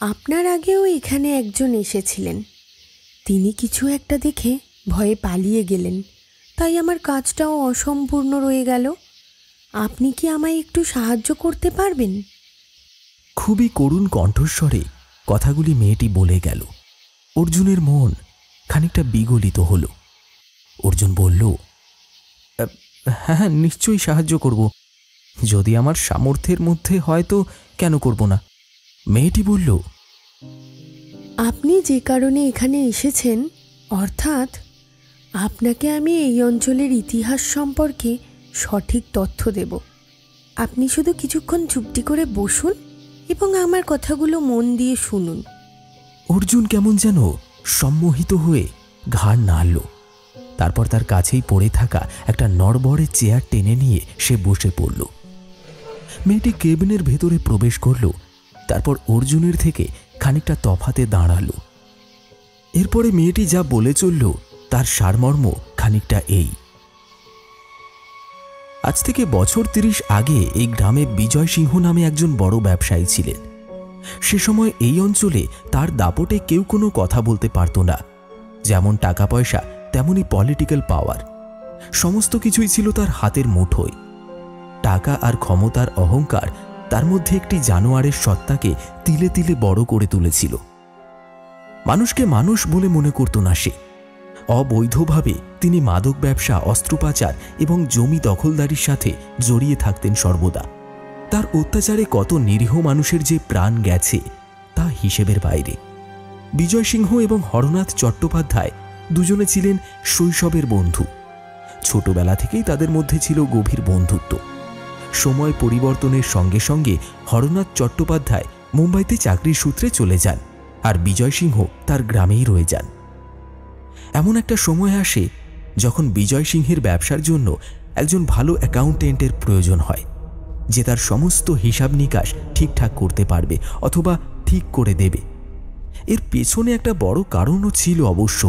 আপনার আগেও এখানে একজন এসেছিলেন, তিনি কিছু একটা দেখে ভয়ে পালিয়ে গেলেন, তাই আমার কাজটাও অসম্পূর্ণ রয়ে গেল। আপনি কি আমায় একটু সাহায্য করতে পারবেন? খুবই করুণ কণ্ঠস্বরে কথাগুলি মেয়েটি বলে গেল। অর্জুনের মন খানিকটা বিগলিত হল। অর্জুন বলল, হ্যাঁ, নিশ্চয়ই সাহায্য করব, যদি আমার সামর্থ্যের মধ্যে হয় তো কেন করব না। মেয়েটি বলল, আপনি যে কারণে এখানে এসেছেন, অর্থাৎ আপনাকে আমি এই অঞ্চলের ইতিহাস সম্পর্কে সঠিক তথ্য দেব। আপনি শুধু কিছুক্ষণ চুপটি করে বসুন এবং আমার কথাগুলো মন দিয়ে শুনুন। অর্জুন কেমন যেন সম্মোহিত হয়ে ঘাড় নাড়ল। তারপর তার কাছেই পড়ে থাকা একটা নড়বড়ে চেয়ার টেনে নিয়ে সে বসে পড়ল। মেয়েটি কেবিনের ভেতরে প্রবেশ করল, তারপর অর্জুনের থেকে খানিকটা তফাতে দাঁড়ালো। এরপরে মেয়েটি যা বলে চলল তার সারমর্ম খানিকটা এই। আজ থেকে বছর 30 আগে এই গ্রামে বিজয় সিংহ নামে একজন বড় ব্যবসায়ী ছিলেন। সে সময় এই অঞ্চলে তার দাপটে কেউ কোনো কথা বলতে পারত না। যেমন টাকা পয়সা, তেমনি পলিটিক্যাল পাওয়ার, সমস্ত কিছুই ছিল তার হাতের মুঠোয়। টাকা আর ক্ষমতার অহংকার তার মধ্যে একটি জানোয়ারের সত্তাকে তিলে তিলে বড় করে তুলেছিল। মানুষকে মানুষ বলে মনে করত না সে। অবৈধভাবে তিনি মাদক ব্যবসা, অস্ত্র পাচার এবং জমি দখলদারির সাথে জড়িয়ে থাকতেন সর্বদা। তার অত্যাচারে কত নিরীহ মানুষের যে প্রাণ গেছে তা হিসেবের বাইরে। বিজয় সিংহ এবং হরনাথ চট্টোপাধ্যায় দুজনে ছিলেন শৈশবের বন্ধু। ছোটবেলা থেকেই তাদের মধ্যে ছিল গভীর বন্ধুত্ব। সময় পরিবর্তনের সঙ্গে সঙ্গে হরনাথ চট্টোপাধ্যায় মুম্বাইতে চাকরির সূত্রে চলে যান, আর বিজয় সিংহ তার গ্রামেই রয়ে যান। এমন একটা সময় আসে যখন বিজয় সিংহের ব্যবসার জন্য একজন ভালো অ্যাকাউন্টেন্টের প্রয়োজন হয়, যে তার সমস্ত হিসাব নিকাশ ঠিকঠাক করতে পারবে অথবা ঠিক করে দেবে। এর পেছনে একটা বড় কারণও ছিল অবশ্য।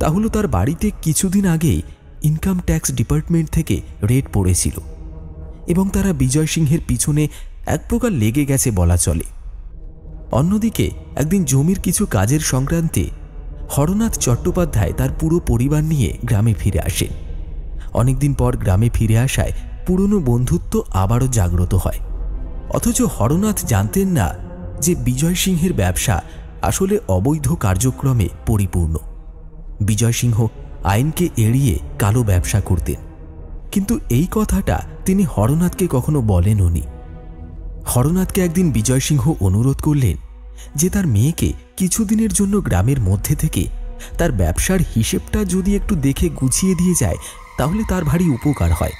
তা হলো তার বাড়িতে কিছুদিন আগেই ইনকাম ট্যাক্স ডিপার্টমেন্ট থেকে রেড পড়েছিল এবং তারা বিজয় সিংহের পিছনে এক প্রকার লেগে গেছে বলা চলে। অন্যদিকে একদিন জমির কিছু কাজের সংক্রান্তে হরনাথ চট্টোপাধ্যায় তার পুরো পরিবার নিয়ে গ্রামে ফিরে আসেন। অনেকদিন পর গ্রামে ফিরে আসায় পুরনো বন্ধুত্ব আবারও জাগ্রত হয়। অথচ হরনাথ জানতেন না যে বিজয় সিংহের ব্যবসা আসলে অবৈধ কার্যক্রমে পরিপূর্ণ। বিজয় সিংহ আইনকে এড়িয়ে কালো ব্যবসা করতেন, কিন্তু এই কথাটা তিনি হরনাথকে কখনো বলেননি। হরনাথকে একদিন বিজয় সিংহ অনুরোধ করলেন যে তার মেয়েকে কিছুদিনের জন্য গ্রামের মধ্যে থেকে তার ব্যবসার হিসেবটা যদি একটু দেখে গুছিয়ে দিয়ে যায় তাহলে তার ভারী উপকার হয়।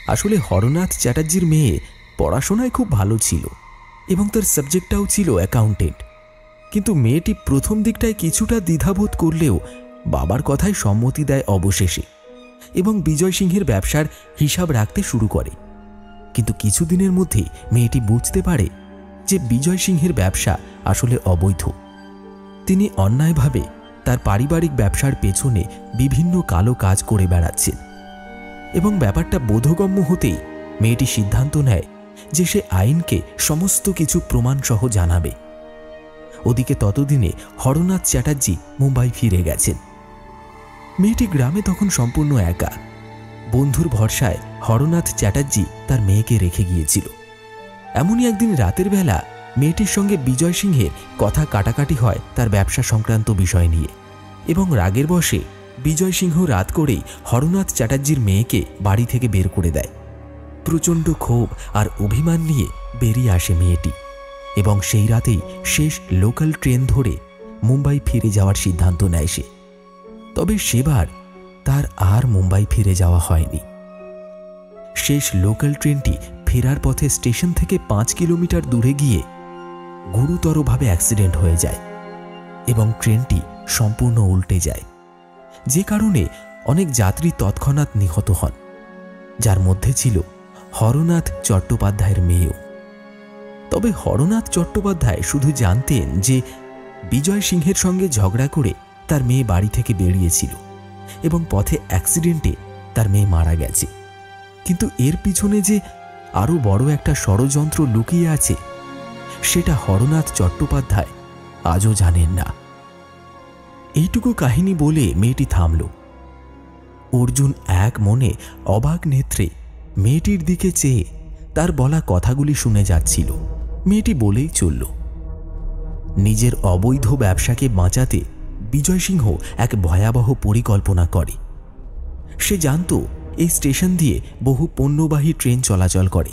আসলে হরনাথ চ্যাটার্জির মেয়ে পড়াশোনায় খুব ভালো ছিল এবং তার সাবজেক্টটাও ছিল অ্যাকাউন্টেন্ট, কিন্তু মেয়েটি প্রথম দিকটায় কিছুটা দ্বিধাবোধ করলেও বাবার কথায় সম্মতি দেয় অবশেষে এবং বিজয় সিংহের ব্যবসার হিসাব রাখতে শুরু করে। কিন্তু কিছুদিনের মধ্যেই মেয়েটি বুঝতে পারে যে বিজয় সিংহের ব্যবসা আসলে অবৈধ। তিনি অন্যায়ভাবে তার পারিবারিক ব্যবসার পেছনে বিভিন্ন কালো কাজ করে বেড়াচ্ছেন এবং ব্যাপারটা বোধগম্য হতেই মেয়েটি সিদ্ধান্ত নেয় যে সে আইনকে সমস্ত কিছু প্রমাণসহ জানাবে। ওদিকে ততদিনে হরনাথ চ্যাটার্জি মুম্বাই ফিরে গেছেন। মেয়েটি গ্রামে তখন সম্পূর্ণ একা। বন্ধুর ভরসায় হরনাথ চ্যাটার্জি তার মেয়েকে রেখে গিয়েছিল। এমনই একদিন রাতের বেলা মেয়েটির সঙ্গে বিজয় সিংহের কথা কাটাকাটি হয় তার ব্যবসা সংক্রান্ত বিষয় নিয়ে, এবং রাগের বশে বিজয় সিংহ রাত করেই হরনাথ চ্যাটার্জির মেয়েকে বাড়ি থেকে বের করে দেয়। প্রচণ্ড ক্ষোভ আর অভিমান নিয়ে বেরিয়ে আসে মেয়েটি এবং সেই রাতেই শেষ লোকাল ট্রেন ধরে মুম্বাই ফিরে যাওয়ার সিদ্ধান্ত নেয় সে। তবে সেবার তার আর মুম্বাই ফিরে যাওয়া হয়নি। শেষ লোকাল ট্রেনটি ফেরার পথে স্টেশন থেকে 5 কিলোমিটার দূরে গিয়ে গুরুতরভাবে অ্যাক্সিডেন্ট হয়ে যায় এবং ট্রেনটি সম্পূর্ণ উল্টে যায়, যে কারণে অনেক যাত্রী তৎক্ষণাৎ নিহত হন, যার মধ্যে ছিল হরনাথ চট্টোপাধ্যায়ের মেয়েও। তবে হরনাথ চট্টোপাধ্যায় শুধু জানতেন যে বিজয় সিংহের সঙ্গে ঝগড়া করে তার মেয়ে বাড়ি থেকে বেরিয়েছিল এবং পথে অ্যাক্সিডেন্টে তার মেয়ে মারা গেছে, কিন্তু এর পিছনে যে আরও বড় একটা ষড়যন্ত্র লুকিয়ে আছে সেটা হরনাথ চট্টোপাধ্যায় আজও জানেন না। এইটুকু কাহিনী বলে মেয়েটি থামল। অর্জুন এক মনে অবাক নেত্রে মেয়েটির দিকে চেয়ে তার বলা কথাগুলি শুনে যাচ্ছিল। মেয়েটি বলেই চলল, নিজের অবৈধ ব্যবসাকে বাঁচাতে বিজয় সিংহ এক ভয়াবহ পরিকল্পনা করে। সে জানত এই স্টেশন দিয়ে বহু পণ্যবাহী ট্রেন চলাচল করে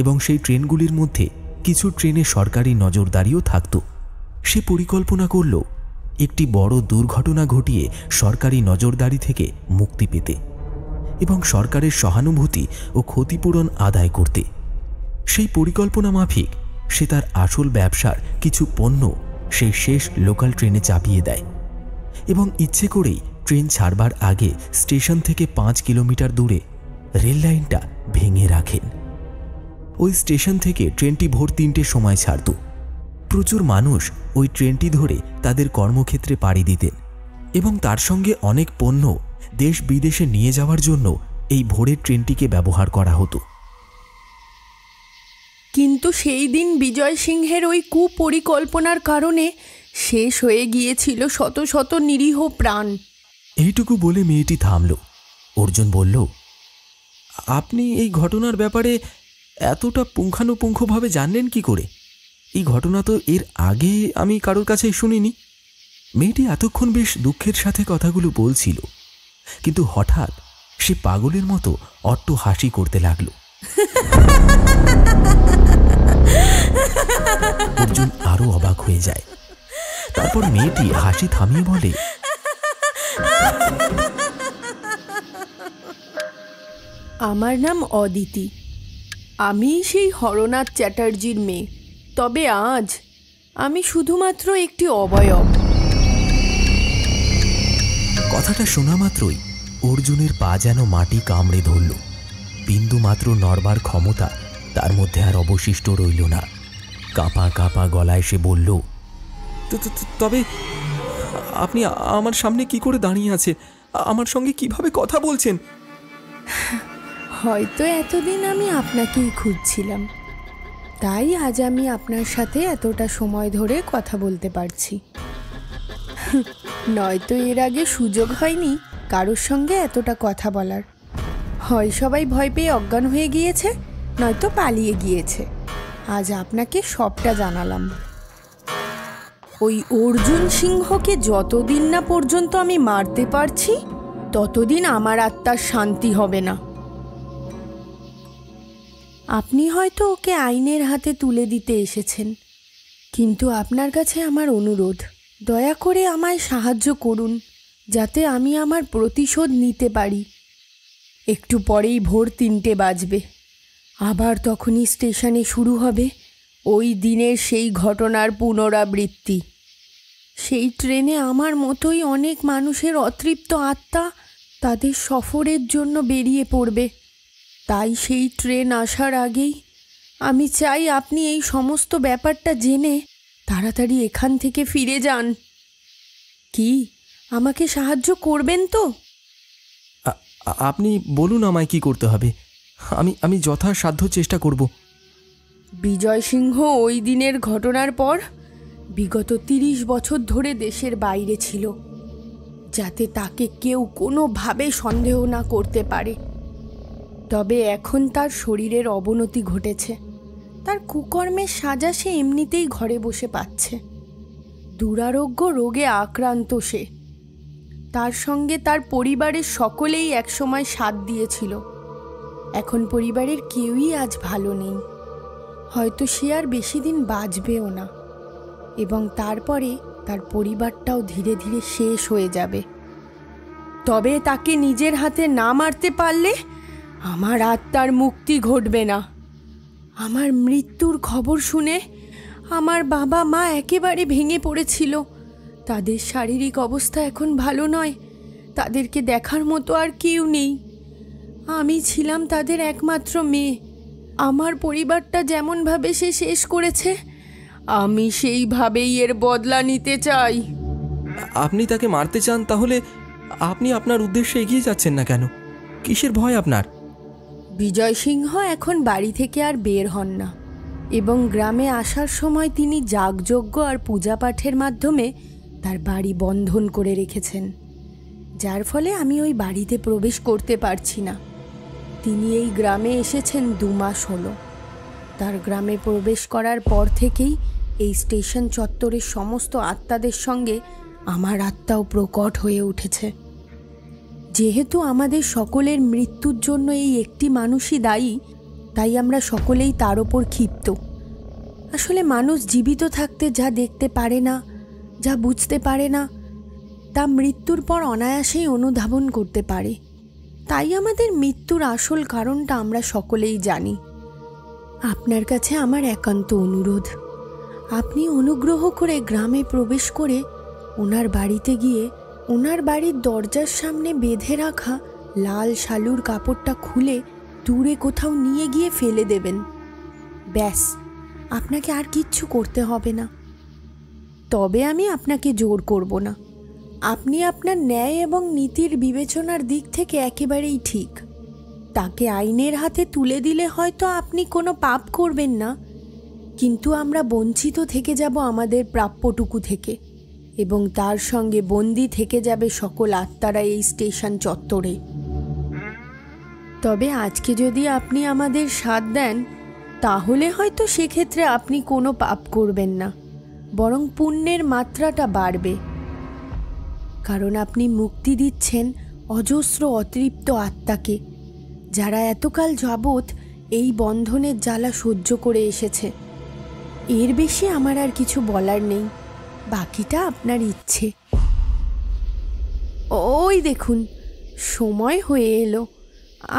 এবং সেই ট্রেনগুলির মধ্যে কিছু ট্রেনে সরকারি নজরদারিও থাকত। সে পরিকল্পনা করল একটি বড় দুর্ঘটনা ঘটিয়ে সরকারি নজরদারি থেকে মুক্তি পেতে এবং সরকারের সহানুভূতি ও ক্ষতিপূরণ আদায় করতে। সেই পরিকল্পনা মাফিক সে তার আসল ব্যবসার কিছু পণ্য সেই শেষ লোকাল ট্রেনে চাপিয়ে দেয় এবং ইচ্ছে করেই ট্রেন ছাড়বার আগে স্টেশন থেকে 5 কিলোমিটার দূরে রেল লাইনটা ভেঙে রাখেন। ওই স্টেশন থেকে ট্রেনটি ভোর 3টের সময় ছাড়ত। প্রচুর মানুষ ওই ট্রেনটি ধরে তাদের কর্মক্ষেত্রে পাড়ি দিতেন এবং তার সঙ্গে অনেক পণ্য দেশ বিদেশে নিয়ে যাওয়ার জন্য এই ভোরের ট্রেনটিকে ব্যবহার করা হতো। কিন্তু সেই দিন বিজয় সিংহের ওই কুপরিকল্পনার কারণে শেষ হয়ে গিয়েছিল শত শত নিরীহ প্রাণ। এইটুকু বলে মেয়েটি থামল। অর্জুন বলল, আপনি এই ঘটনার ব্যাপারে এতটা পুঙ্খানুপুঙ্খভাবে জানলেন কি করে? এই ঘটনা তো এর আগে আমি কারোর কাছেই শুনিনি। মেয়েটি এতক্ষণ বেশ দুঃখের সাথে কথাগুলো বলছিল, কিন্তু হঠাৎ সে পাগলের মতো অট্ট হাসি করতে লাগলো। অর্জুন আরো অবাক হয়ে যায়। তারপর মেয়েটি হাসি থামিয়ে বলে, আমার নাম অদিতি। আমি সেই হরনাথ চ্যাটার্জির মেয়ে। তবে আজ আমি শুধুমাত্র একটি অবয়ব। কথাটা শোনা মাত্রই অর্জুনের পা যেন মাটি কামড়ে ধরল। বিন্দু মাত্র নড়বার ক্ষমতা তার মধ্যে আর অবশিষ্ট রইল না। কাঁপা কাঁপা গলায় সে বলল, তবে আপনি আমার সামনে কি করে দাঁড়িয়ে আছে? আমার সঙ্গে কিভাবে কথা বলছেন? হয়তো এতদিন আমি আপনাকেই খুঁজছিলাম, তাই আজ আমি আপনার সাথে এতটা সময় ধরে কথা বলতে পারছি। নয়তো এর আগে সুযোগ হয়নি কারোর সঙ্গে এতটা কথা বলার। হয় সবাই ভয় পেয়ে অজ্ঞান হয়ে গিয়েছে, নয়তো পালিয়ে গিয়েছে। আজ আপনাকে সবটা জানালাম। ওই অর্জুন সিংহকে যতদিন না পর্যন্ত আমি মারতে পারছি, ততদিন আমার আত্মার শান্তি হবে না। আপনি হয়তো ওকে আইনের হাতে তুলে দিতে এসেছেন, কিন্তু আপনার কাছে আমার অনুরোধ, দয়া করে আমায় সাহায্য করুন, যাতে আমি আমার প্রতিশোধ নিতে পারি। একটু পরেই ভোর 3টে বাজবে। আবার তখনই স্টেশনে শুরু হবে ওই দিনের সেই ঘটনার পুনরাবৃত্তি। সেই ট্রেনে আমার মতোই অনেক মানুষের অতৃপ্ত আত্মা তাদের সফরের জন্য বেরিয়ে পড়বে। তাই সেই ট্রেন আসার আগেই আমি চাই আপনি এই সমস্ত ব্যাপারটা জেনে তাড়াতাড়ি এখান থেকে ফিরে যান। কি আমাকে সাহায্য করবেন তো? আপনি বলুন আমায় কি করতে হবে। আমি যথাসাধ্য চেষ্টা করব। বিজয় সিংহ ওই দিনের ঘটনার পর বিগত 30 বছর ধরে দেশের বাইরে ছিল, যাতে তাকে কেউ কোনোভাবে সন্দেহ না করতে পারে। তবে এখন তার শরীরের অবনতি ঘটেছে। তার কুকর্মের সাজা সে এমনিতেই ঘরে বসে পাচ্ছে। দুরারোগ্য রোগে আক্রান্ত সে। তার সঙ্গে তার পরিবারের সকলেই একসময় সাথ দিয়েছিল। এখন পরিবারের কেউই আজ ভালো নেই। হয়তো সে আর বেশি দিন বাঁচবেও না, এবং তারপরে তার পরিবারটাও ধীরে ধীরে শেষ হয়ে যাবে। তবে তাকে নিজের হাতে না মারতে পারলে আমার আত্মার মুক্তি ঘটবে না। আমার মৃত্যুর খবর শুনে আমার বাবা মা একেবারে ভেঙে পড়েছিল। তাদের শারীরিক অবস্থা এখন ভালো নয়। তাদেরকে দেখার মতো আর কেউ নেই। আমি ছিলাম তাদের একমাত্র মেয়ে। আমার পরিবারটা যেমনভাবে সে শেষ করেছে, আমি সেইভাবেই এর বদলা নিতে চাই। আপনি তাকে মারতে চান, তাহলে আপনি আপনার উদ্দেশ্যে এগিয়ে যাচ্ছেন না কেন? কিসের ভয় আপনার? বিজয় সিংহ এখন বাড়ি থেকে আর বের হন না, এবং গ্রামে আসার সময় তিনি যাগযজ্ঞ আর পূজা পাঠের মাধ্যমে তার বাড়ি বন্ধন করে রেখেছেন, যার ফলে আমি ওই বাড়িতে প্রবেশ করতে পারছি না। তিনি এই গ্রামে এসেছেন 2 মাস হলো। তার গ্রামে প্রবেশ করার পর থেকেই এই স্টেশন চত্বরের সমস্ত আত্মাদের সঙ্গে আমার আত্মাও প্রকট হয়ে উঠেছে। যেহেতু আমাদের সকলের মৃত্যুর জন্য এই একটি মানুষই দায়ী, তাই আমরা সকলেই তার ওপর ক্ষিপ্ত। আসলে মানুষ জীবিত থাকতে যা দেখতে পারে না, যা বুঝতে পারে না, তা মৃত্যুর পর অনায়াসেই অনুধাবন করতে পারে। তাই আমাদের মৃত্যুর আসল কারণটা আমরা সকলেই জানি। আপনার কাছে আমার একান্ত অনুরোধ, আপনি অনুগ্রহ করে গ্রামে প্রবেশ করে ওনার বাড়িতে গিয়ে ওনার বাড়ির দরজার সামনে বেঁধে রাখা লাল শালুর কাপড়টা খুলে দূরে কোথাও নিয়ে গিয়ে ফেলে দেবেন। ব্যাস, আপনাকে আর কিচ্ছু করতে হবে না। তবে আমি আপনাকে জোর করব না। আপনি আপনার ন্যায় এবং নীতির বিবেচনার দিক থেকে একেবারেই ঠিক। তাকে আইনের হাতে তুলে দিলে হয়তো আপনি কোনো পাপ করবেন না, কিন্তু আমরা বঞ্চিত থেকে যাব আমাদের প্রাপ্যটুকু থেকে, এবং তার সঙ্গে বন্দি থেকে যাবে সকল আত্মারা এই স্টেশন চত্বরে। তবে আজকে যদি আপনি আমাদের সাথ দেন তাহলে হয়তো সেক্ষেত্রে আপনি কোনো পাপ করবেন না, বরং পুণ্যের মাত্রাটা বাড়বে। কারণ আপনি মুক্তি দিচ্ছেন অজস্র অতৃপ্ত আত্মাকে, যারা এতকাল যাবৎ এই বন্ধনের জ্বালা সহ্য করে এসেছে। এর বেশি আমার আর কিছু বলার নেই, বাকিটা আপনার ইচ্ছে। ওই দেখুন, সময় হয়ে এলো,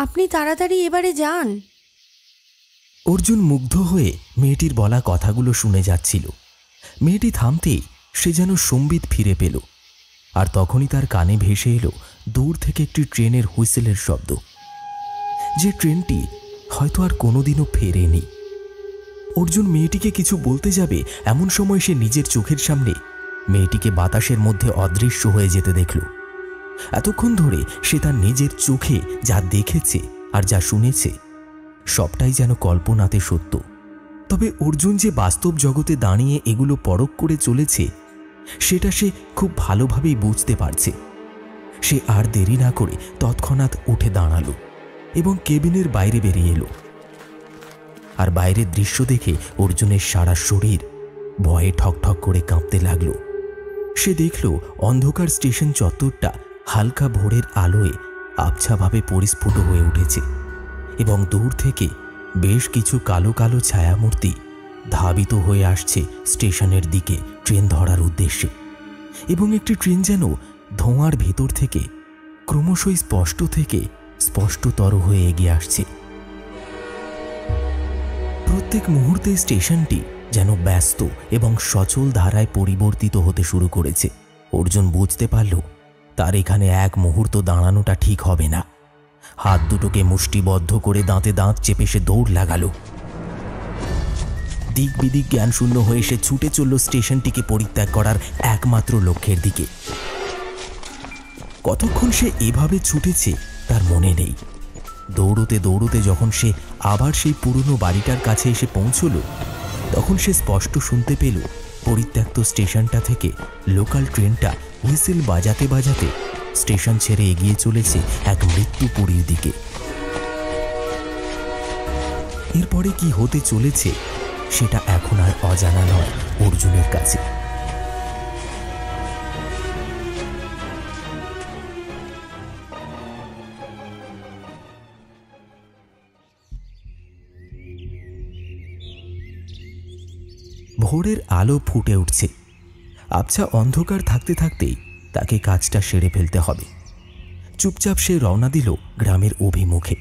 আপনি তাড়াতাড়ি এবারে যান। অর্জুন মুগ্ধ হয়ে মেয়েটির বলা কথাগুলো শুনে যাচ্ছিল। মেয়েটি থামতেই সে যেন সম্বিত ফিরে পেল, আর তখনই তার কানে ভেসে এলো দূর থেকে একটি ট্রেনের হুইসেলের শব্দ, যে ট্রেনটি হয়তো আর কোনোদিনও ফেরেনি। অর্জুন মেয়েটিকে কিছু বলতে যাবে, এমন সময় সে নিজের চোখের সামনে মেয়েটিকে বাতাসের মধ্যে অদৃশ্য হয়ে যেতে দেখল। এতক্ষণ ধরে সে তার নিজের চোখে যা দেখেছে আর যা শুনেছে সবটাই যেন কল্পনাতে সত্য। তবে অর্জুন যে বাস্তব জগতে দাঁড়িয়ে এগুলো পরখ করে চলেছে সেটা সে খুব ভালোভাবেই বুঝতে পারছে। সে আর দেরি না করে তৎক্ষণাৎ উঠে দাঁড়ালো এবং কেবিনের বাইরে বেরিয়ে এলো। আর বাইরের দৃশ্য দেখে অর্জুনের সারা শরীর ভয়ে ঠকঠক করে কাঁপতে লাগলো। সে দেখল অন্ধকার স্টেশন চত্বরটা হালকা ভোরের আলোয় আবছাভাবে পরিস্ফুট হয়ে উঠেছে এবং দূর থেকে বেশ কিছু কালো কালো ছায়ামূর্তি ধাবিত হয়ে আসছে স্টেশনের দিকে ট্রেন ধরার উদ্দেশ্যে। এবং একটি ট্রেন যেন ধোঁয়ার ভেতর থেকে ক্রমশই স্পষ্ট থেকে স্পষ্টতর হয়ে এগিয়ে আসছে। প্রত্যেক মুহূর্তে স্টেশনটি যেন ব্যস্ত এবং সচল ধারায় পরিবর্তিত হতে শুরু করেছে। অর্জুন বুঝতে পারল তার এখানে এক মুহূর্ত দাঁড়ানোটা ঠিক হবে না। হাত দুটোকে মুষ্টিবদ্ধ করে দাঁতে দাঁত চেপে সে দৌড় লাগালো। দিক বিদিক জ্ঞানশূন্য হয়ে সে ছুটে চলল স্টেশনটিকে পরিত্যাগ করার একমাত্র লক্ষ্যের দিকে। কতক্ষণ সে এভাবে ছুটেছে তার মনে নেই। দৌড়তে দৌড়তে যখন সে আবার সেই পুরনো বাড়িটার কাছে এসে পৌঁছল, তখন সে স্পষ্ট শুনতে পেল পরিত্যক্ত স্টেশনটা থেকে লোকাল ট্রেনটা হুইসেল বাজাতে বাজাতে স্টেশন ছেড়ে এগিয়ে চলেছে এক মৃত্যুপুরীর দিকে। এরপরে কি হতে চলেছে সেটা এখন আর অজানা নয় অর্জুনের কাছে। ভোরের আলো ফুটে উঠছে। আবছা অন্ধকার থাকতে থাকতেই তাকে কাজটা সেরে ফেলতে হবে। চুপচাপ সে রওনা দিল গ্রামের অভিমুখে।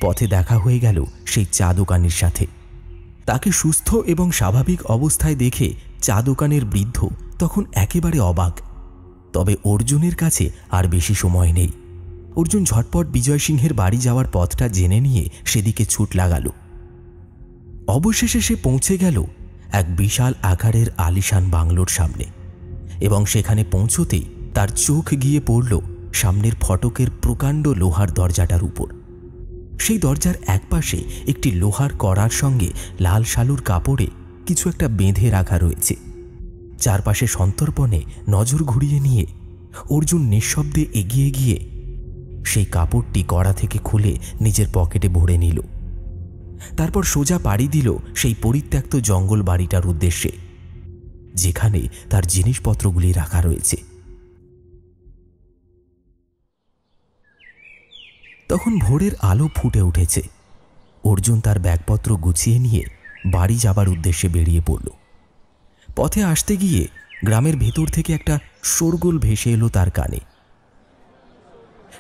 পথে দেখা হয়ে গেল সেই চা দোকানের সাথে। তাকে সুস্থ এবং স্বাভাবিক অবস্থায় দেখে চা দোকানের বৃদ্ধ তখন একেবারে অবাক। তবে অর্জুনের কাছে আর বেশি সময় নেই। অর্জুন ঝটপট বিজয় সিংহের বাড়ি যাওয়ার পথটা জেনে নিয়ে সেদিকে ছুট লাগালো। অবশেষে সে পৌঁছে গেল এক বিশাল আকারের আলিশান বাংলোর সামনে এবং সেখানে পৌঁছতেই তার চোখ গিয়ে পড়ল সামনের ফটকের প্রকাণ্ড লোহার দরজাটার উপর। সেই দরজার একপাশে একটি লোহার কড়ার সঙ্গে লাল শালুর কাপড়ে কিছু একটা বেঁধে রাখা রয়েছে। চারপাশে সন্তর্পণে নজর ঘুরিয়ে নিয়ে অর্জুন নিঃশব্দে এগিয়ে গিয়ে সেই কাপড়টি কড়া থেকে খুলে নিজের পকেটে ভরে নিল। তারপর সোজা পাড়ি দিল সেই পরিত্যক্ত জঙ্গল বাড়িটার উদ্দেশ্যে, যেখানে তার জিনিসপত্রগুলি রাখা রয়েছে। তখন ভোরের আলো ফুটে উঠেছে। অর্জুন তার ব্যাগপত্র গুছিয়ে নিয়ে বাড়ি যাবার উদ্দেশ্যে বেরিয়ে পড়ল। পথে আসতে গিয়ে গ্রামের ভেতর থেকে একটা শোরগোল ভেসে এলো তার কানে।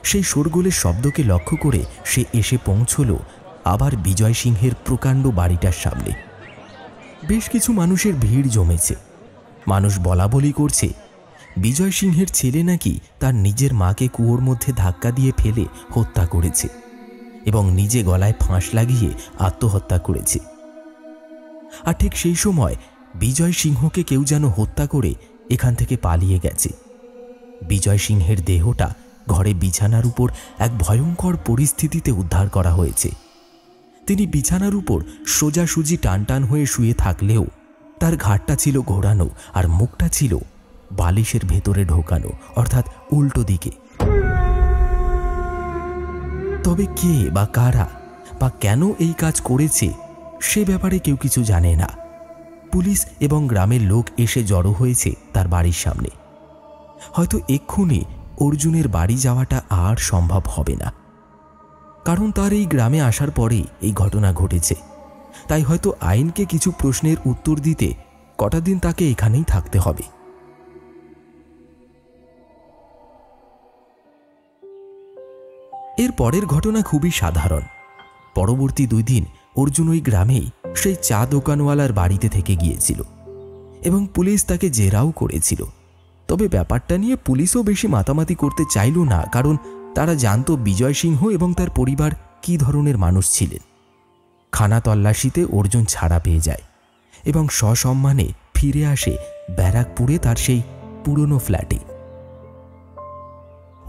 সেই শোরগোলের শব্দকে লক্ষ্য করে সে এসে পৌঁছল আবার বিজয় সিংহের প্রকাণ্ড বাড়িটার সামনে। বেশ কিছু মানুষের ভিড় জমেছে। মানুষ বলাবলি করছে বিজয় সিংহের ছেলে নাকি তার নিজের মাকে কুয়োর মধ্যে ধাক্কা দিয়ে ফেলে হত্যা করেছে এবং নিজে গলায় ফাঁস লাগিয়ে আত্মহত্যা করেছে। আর ঠিক সেই সময় বিজয় সিংহকে কেউ যেন হত্যা করে এখান থেকে পালিয়ে গেছে। বিজয় সিংহের দেহটা ঘরে বিছানার উপর এক ভয়ঙ্কর পরিস্থিতিতে উদ্ধার করা হয়েছে। তিনি বিছানার উপর সোজাসুজি টানটান হয়ে শুয়ে থাকলেও তার ঘাড়টা ছিল ঘোরানো আর মুখটা ছিল বালিশের ভেতরে ঢোকানো, অর্থাৎ উল্টো দিকে। তবে কে বা কারা বা কেন এই কাজ করেছে সে ব্যাপারে কেউ কিছু জানে না। পুলিশ এবং গ্রামের লোক এসে জড়ো হয়েছে তার বাড়ির সামনে। হয়তো এক্ষুনি অর্জুনের বাড়ি যাওয়াটা আর সম্ভব হবে না, কারণ তার এই গ্রামে আসার পরেই এই ঘটনা ঘটেছে। তাই হয়তো আইনকে কিছু প্রশ্নের উত্তর দিতে কটা দিন তাকে এখানেই থাকতে হবে। এর পরের ঘটনা খুবই সাধারণ। পরবর্তী 2 দিন অর্জুন ওই গ্রামেই সেই চা দোকানওয়ালার বাড়িতে থেকে গিয়েছিল এবং পুলিশ তাকে জেরাও করেছিল। তবে ব্যাপারটা নিয়ে পুলিশও বেশি মাতামাতি করতে চাইল না, কারণ তারা জানত বিজয় সিংহ এবং তার পরিবার কী ধরনের মানুষ ছিলেন। খানা তল্লাশিতে অর্জুন ছাড়া পেয়ে যায় এবং সসম্মানে ফিরে আসে ব্যারাকপুরে তার সেই পুরনো ফ্ল্যাটে।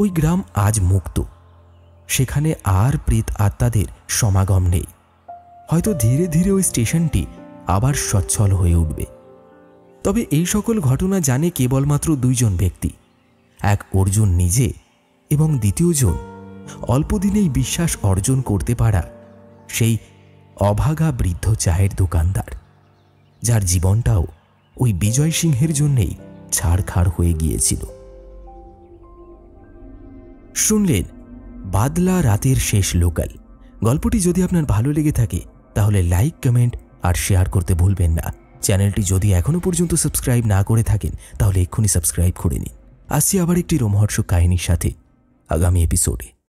ওই গ্রাম আজ মুক্ত, সেখানে আর প্রেত আত্মাদের সমাগম নেই। হয়তো ধীরে ধীরে ওই স্টেশনটি আবার সচ্ছল হয়ে উঠবে। তবে এই সকল ঘটনা জানে কেবলমাত্র 2 জন ব্যক্তি, এক অর্জুন নিজে এবং দ্বিতীয়জন অল্প দিনেই বিশ্বাস অর্জন করতে পারা সেই অভাগা বৃদ্ধ চায়ের দোকানদার, যার জীবনটাও ওই বিজয় সিংহের জন্যেই ছাড়খাড় হয়ে গিয়েছিল। শুনলেন বাদলা রাতের শেষ লোকাল। গল্পটি যদি আপনার ভালো লেগে থাকে তাহলে লাইক, কমেন্ট আর শেয়ার করতে ভুলবেন না। চ্যানেলটি যদি এখনো পর্যন্ত সাবস্ক্রাইব না করে থাকেন তাহলে এক্ষুনি সাবস্ক্রাইব করে নিন। আসছি আবার একটি রোমহর্ষক কাহিনীর সাথে আগামী এপিসোডে।